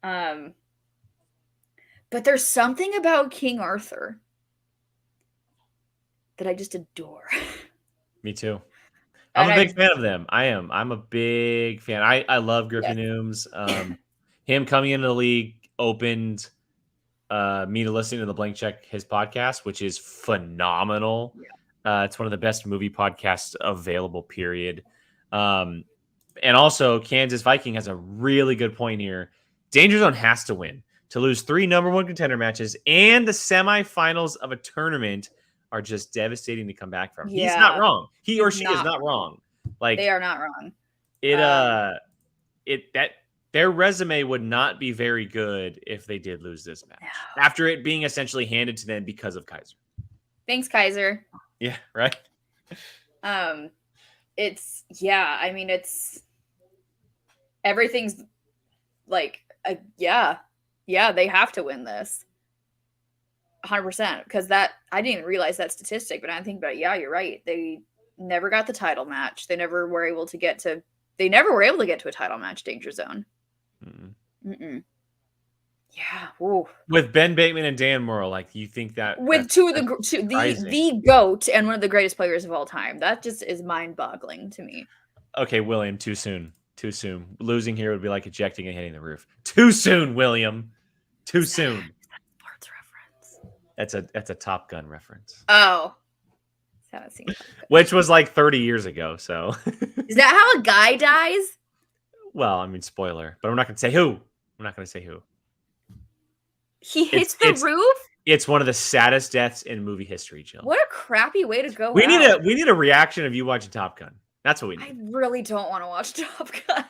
Correct. But there's something about King Arthur that I just adore. Me too. I'm a big fan of them. I am. I'm a big fan. I love Griffey Nooms. Him coming into the league opened me to listening to the Blank Check, his podcast, which is phenomenal. Yeah. It's one of the best movie podcasts available, period. And also, Kansas Viking has a really good point here. Danger Zone has to win. To lose 3 number 1 contender matches and the semifinals of a tournament are just devastating to come back from. Yeah. He's not wrong. He or she is not wrong. Like, they are not wrong. their resume would not be very good if they did lose this match after it being essentially handed to them because of Kaiser. Thanks, Kaiser. Yeah, right. It's everything's like they have to win this 100% because I didn't even realize that statistic, but I think about it, yeah, you're right. They never got the title match. They never were able to get to a title match. Danger Zone. Mm-mm. Yeah. Whoa. With Ben Bateman and Dan Morrill, like you think that with the GOAT and one of the greatest players of all time, that just is mind-boggling to me. Okay, William, too soon. Too soon. Losing here would be like ejecting and hitting the roof. Too soon, William. Too soon. Sports reference. That's a Top Gun reference. Oh. Which was like 30 years ago, so. Is that how a guy dies? Well, I mean, spoiler, but I'm not going to say who. I'm not going to say who. He hits the roof? It's one of the saddest deaths in movie history, Jill. What a crappy way to go. We need a reaction of you watching Top Gun. That's what we need. I really don't want to watch Top Gun.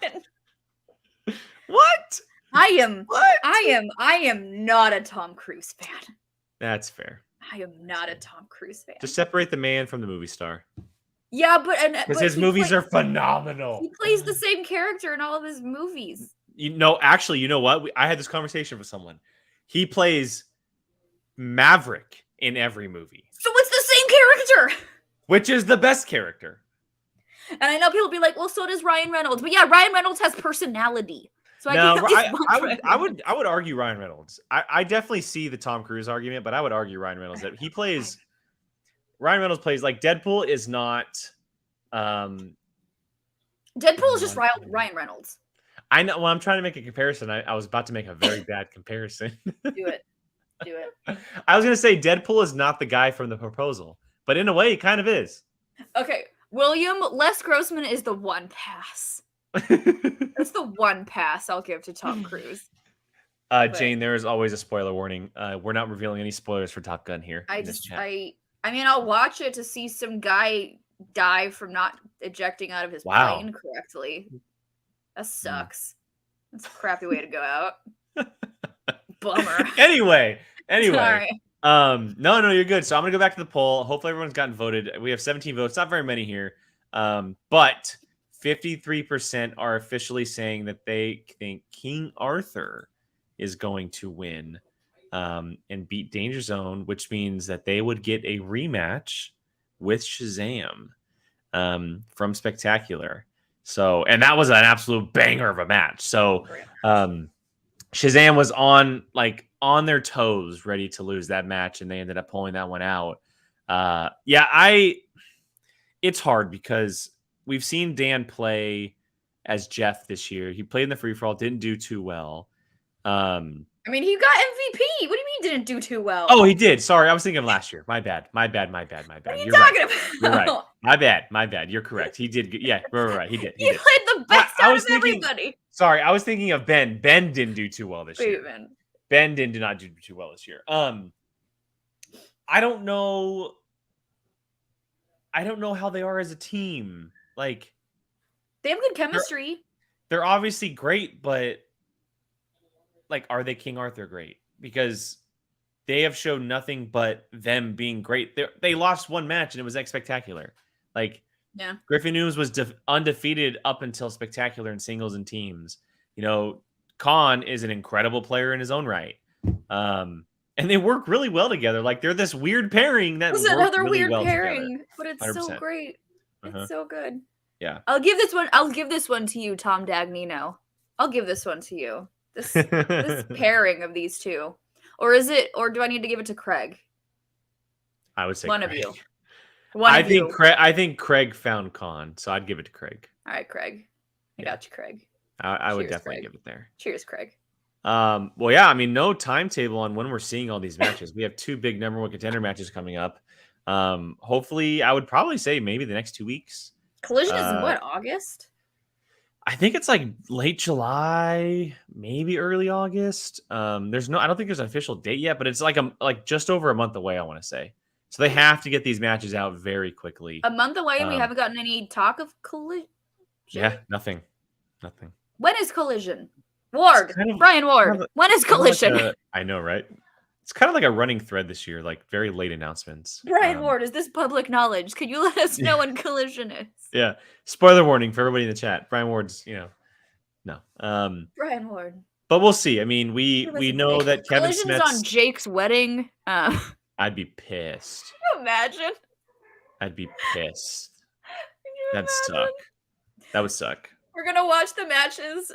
What? I am not a Tom Cruise fan. That's fair. I am not a Tom Cruise fan. Just separate the man from the movie star. Yeah, because his movies are phenomenal. He plays the same character in all of his movies. Actually, you know what? I had this conversation with someone. He plays Maverick in every movie. So it's the same character. Which is the best character. And I know people be like, well, so does Ryan Reynolds. But yeah, Ryan Reynolds has personality. So I would argue Ryan Reynolds. I definitely see the Tom Cruise argument, but I would argue Ryan Reynolds that he plays. Ryan Reynolds plays like Deadpool is not. Deadpool is just Ryan Reynolds. I know. Well, I'm trying to make a comparison. I was about to make a very bad comparison. Do it. I was going to say Deadpool is not the guy from The Proposal, but in a way, he kind of is. Okay, William, Les Grossman is the one pass. That's the one pass I'll give to Tom Cruise. Jane, there is always a spoiler warning. We're not revealing any spoilers for Top Gun here. I'll watch it to see some guy die from not ejecting out of his plane correctly. That sucks. That's a crappy way to go out. Bummer. Anyway. Sorry. No, you're good. So I'm gonna go back to the poll. Hopefully everyone's gotten voted. We have 17 votes, not very many here. But 53% are officially saying that they think King Arthur is going to win and beat Danger Zone, which means that they would get a rematch with Shazam from Spectacular. So, and that was an absolute banger of a match. So, Shazam was on their toes, ready to lose that match, and they ended up pulling that one out. It's hard because we've seen Dan play as Jeff this year. He played in the free for all, didn't do too well. I mean, he got MVP. What do you mean he didn't do too well? Oh, he did. Sorry, I was thinking of last year. My bad. What are you You're talking right. about? You're right. My bad. You're correct. He did. Yeah, right. He did. He played the best out of everybody. Sorry, I was thinking of Ben. Ben didn't do too well this year. Man. Ben did not do too well this year. I don't know how they are as a team. Like, they have good chemistry. They're obviously great, but like, are they King Arthur great? Because they have shown nothing but them being great. They lost one match and it was Spectacular. Like, yeah, Griffin Newms was undefeated up until Spectacular in singles and teams. You know, Khan is an incredible player in his own right. And they work really well together. Like, they're this weird pairing that was another really weird well pairing, together. but it's 100%. so great. It's so good. Yeah. I'll give this one to you, Tom Dagnino. I'll give this one to you. This pairing of these two. Or do I need to give it to Craig? I would say one Craig. of you. I think Craig found Khan, so I'd give it to Craig. All right, Craig. I got you, Craig. I would definitely give it there. Cheers, Craig. Well, yeah, I mean, no timetable on when we're seeing all these matches. We have 2 big number 1 contender matches coming up. Hopefully, I would probably say maybe the next 2 weeks. Collision is in what, August? I think it's like late July, maybe early August. I don't think there's an official date yet, but it's like just over a month away, I want to say. So they have to get these matches out very quickly. A month away, and we haven't gotten any talk of Collision? Yeah, nothing. When is Collision? Ward. Brian Ward. Kind of, when is Collision? I know, right? It's kind of like a running thread this year, like very late announcements. Brian Ward, is this public knowledge? Could you let us know when Collision is? Yeah. Spoiler warning for everybody in the chat. Brian Ward's, no. Brian Ward. But we'll see. I mean, we know that Kevin Collision's Smith's on Jake's wedding. I'd be pissed. Can you imagine? I'd be pissed. That'd suck. That would suck. We're gonna watch the matches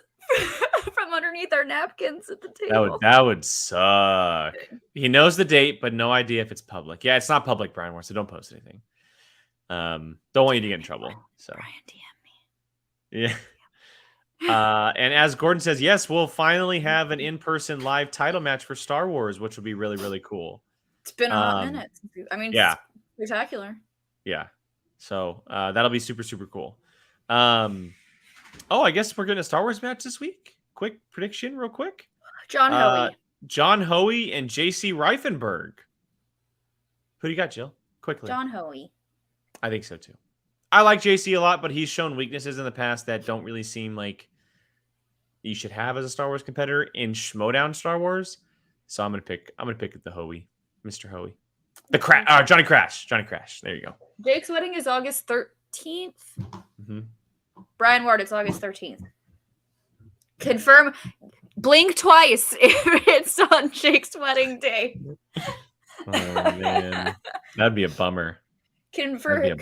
from underneath our napkins at the table. That would suck. He knows the date, but no idea if it's public. Yeah, it's not public, Brian Ward, so don't post anything. Don't want you to get in trouble. So Brian, DM me. Yeah. And as Gordon says, yes, we'll finally have an in-person live title match for Star Wars, which will be really, really cool. It's been a hot minute. I mean, yeah, spectacular. Yeah. So that'll be super, super cool. I guess we're getting a Star Wars match this week. Quick prediction, real quick. John Hoey and JC Reifenberg. Who do you got, Jill? Quickly. John Hoey. I think so too. I like JC a lot, but he's shown weaknesses in the past that don't really seem like you should have as a Star Wars competitor in Schmoedown Star Wars. So I'm gonna pick the Hoey, Mr. Hoey. Johnny Crash. There you go. Jake's wedding is August 13th. Mm-hmm. Brian Ward, it's August 13th. Confirm. Blink twice if it's on Jake's wedding day. Oh man, that'd be a bummer. Confirm.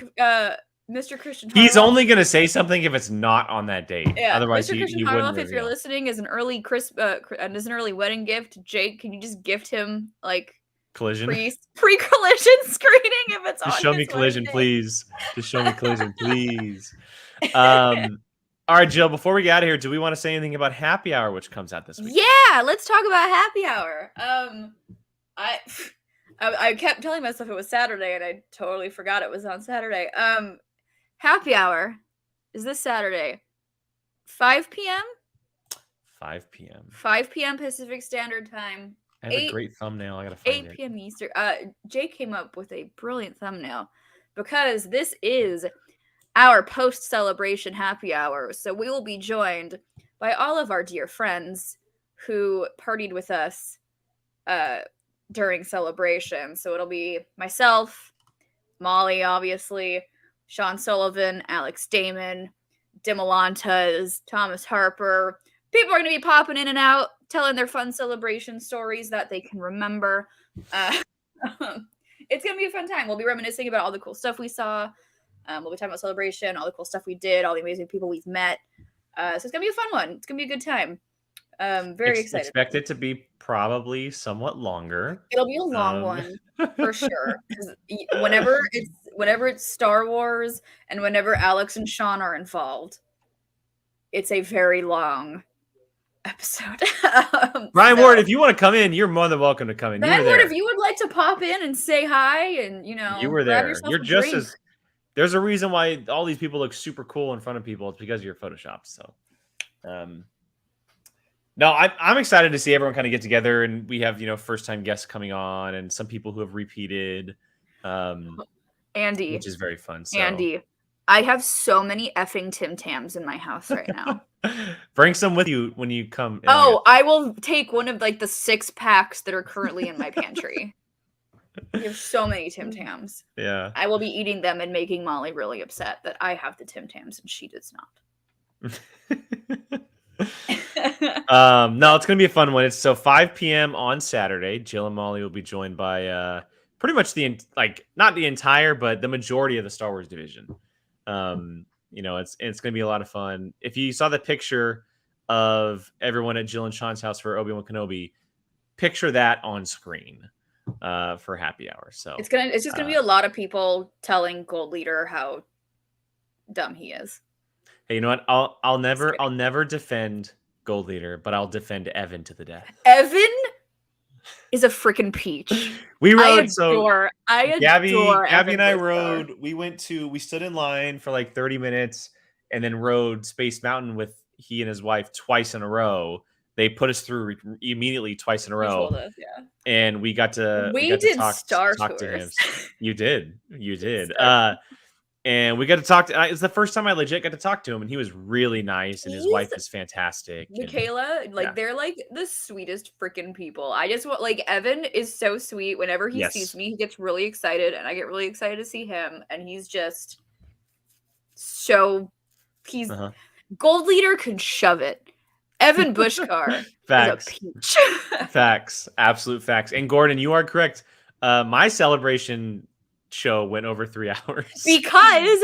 Mr. Christian. He's only gonna say something if it's not on that date. Yeah. Otherwise, Mr. Christian he wouldn't. If you're listening, as an early as an early wedding gift, Jake, can you just gift him like Collision pre-collision screening if it's on? Just show me Collision, please. Just show me Collision, please. All right, Jill. Before we get out of here, do we want to say anything about Happy Hour, which comes out this week? Yeah, let's talk about Happy Hour. I kept telling myself it was Saturday, and I totally forgot it was on Saturday. Happy Hour is this Saturday, 5 p.m. 5 p.m. 5 p.m. Pacific Standard Time. I have a great thumbnail. I gotta find 8 p.m. Eastern. Jake came up with a brilliant thumbnail because this is our post-celebration happy hour. So we will be joined by all of our dear friends who partied with us during celebration. So it'll be myself, Molly, obviously, Sean Sullivan, Alex Damon, Dimalantas, Thomas Harper. People are going to be popping in and out, telling their fun celebration stories that they can remember. It's going to be a fun time. We'll be reminiscing about all the cool stuff we saw. We'll be talking about celebration, all the cool stuff we did, all the amazing people we've met. So it's going to be a fun one. It's going to be a good time. Very excited. Expect it to be probably somewhat longer. It'll be a long one for sure. Whenever it's Star Wars and whenever Alex and Sean are involved, it's a very long episode. Brian Ward, if you want to come in, you're more than welcome to come in. Brian Ward, if you would like to pop in and say hi, and you were there. You're just as. There's a reason why all these people look super cool in front of people. It's because of your Photoshop. So, no, I'm excited to see everyone kind of get together, and we have first time guests coming on, and some people who have repeated. Andy, which is very fun. So. Andy, I have so many effing Tim Tams in my house right now. Bring some with you when you come. I will take one of the 6 packs that are currently in my pantry. There's so many Tim Tams. Yeah. I will be eating them and making Molly really upset that I have the Tim Tams and she does not. No, it's gonna be a fun one. It's 5 p.m. on Saturday. Jill and Molly will be joined by pretty much not the entire, but the majority of the Star Wars division. It's gonna be a lot of fun. If you saw the picture of everyone at Jill and Sean's house for Obi-Wan Kenobi, picture that on screen for happy hour. So it's just gonna be a lot of people telling Gold Leader how dumb he is. Hey, you know what? I'll never defend Gold Leader, but I'll defend Evan to the death. Evan is a freaking peach. We rode Gabby and I rode. We stood in line for 30 minutes and then rode Space Mountain with he and his wife twice in a row. They put us through immediately twice in a row. And we got to did talk Star to him. Tours. You did. And we got to talk to. It's the first time I legit got to talk to him, and he was really nice, and his wife is fantastic. Michaela, they're like the sweetest freaking people. I just want Evan is so sweet. Whenever he sees me, he gets really excited, and I get really excited to see him. And he's just he's Gold Leader can shove it. Evan Bushkar facts, is a peach. Facts, absolute facts. And Gordon, you are correct. My celebration show went over 3 hours because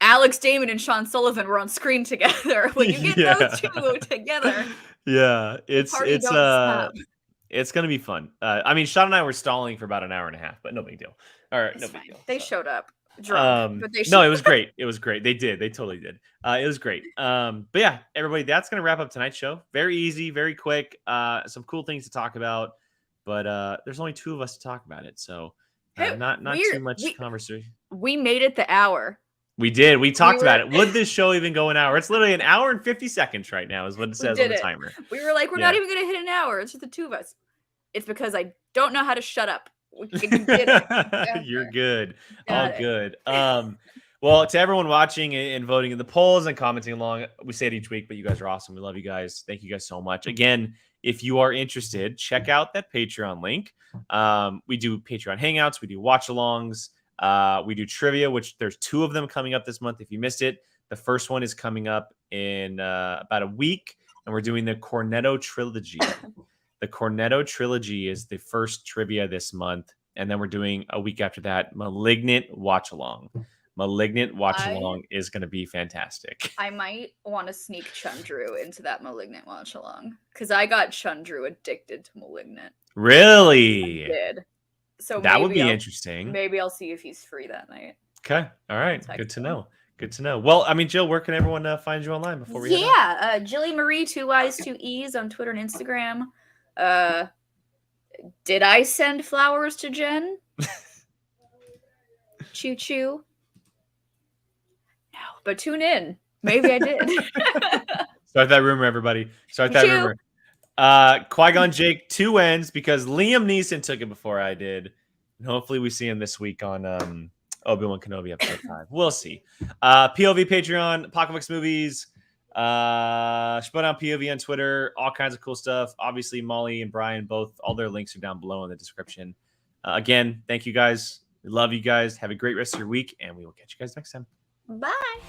Alex Damon and Sean Sullivan were on screen together. When you get those two together, it's gonna be fun. I mean, Sean and I were stalling for about an hour and a half, but no big deal. All right, no big deal. They showed up drunk, but no, it was great. It was great. They totally did. It was great. But yeah, everybody, that's gonna wrap up tonight's show. Very easy, very quick. Some cool things to talk about, but there's only 2 of us to talk about it, so not too much conversation. We made it the hour. We did. We talked about it. Would this show even go an hour? It's literally an hour and 50 seconds right now is what it says on the timer. We were like, we're not even going to hit an hour. It's just the 2 of us. It's because I don't know how to shut up. You're good. All good. Well, to everyone watching and voting in the polls and commenting along, we say it each week, but you guys are awesome. We love you guys. Thank you guys so much. Again, if you are interested, check out that Patreon link. We do Patreon hangouts. We do watch-alongs. We do trivia, which there's 2 of them coming up this month. If you missed it, the first one is coming up in about a week, and we're doing the Cornetto Trilogy. The Cornetto Trilogy is the first trivia this month, and then we're doing a week after that, Malignant Watch-Along. Malignant Watch-Along is going to be fantastic. I might want to sneak Chundru into that Malignant Watch-Along, because I got Chundru addicted to Malignant. Really? I did. So that would be interesting. Maybe I'll see if he's free that night. Okay. All right. Good to know. Good to know. Well, I mean, Jill, where can everyone find you online before we head out? Jilly Marie, 2 Y's, 2 E's on Twitter and Instagram. Did I send flowers to Jen? Choo choo. No, but tune in. Maybe I did. Start that rumor, everybody. Start that rumor. Qui-Gon Jake 2 ends because Liam Neeson took it before I did. And hopefully we see him this week on Obi-Wan Kenobi episode 5. We'll see. POV Patreon, Apocalypse Movies, Schmoedown POV on Twitter, all kinds of cool stuff. Obviously, Molly and Brian, all their links are down below in the description. Again, thank you guys. We love you guys. Have a great rest of your week, and we will catch you guys next time. Bye.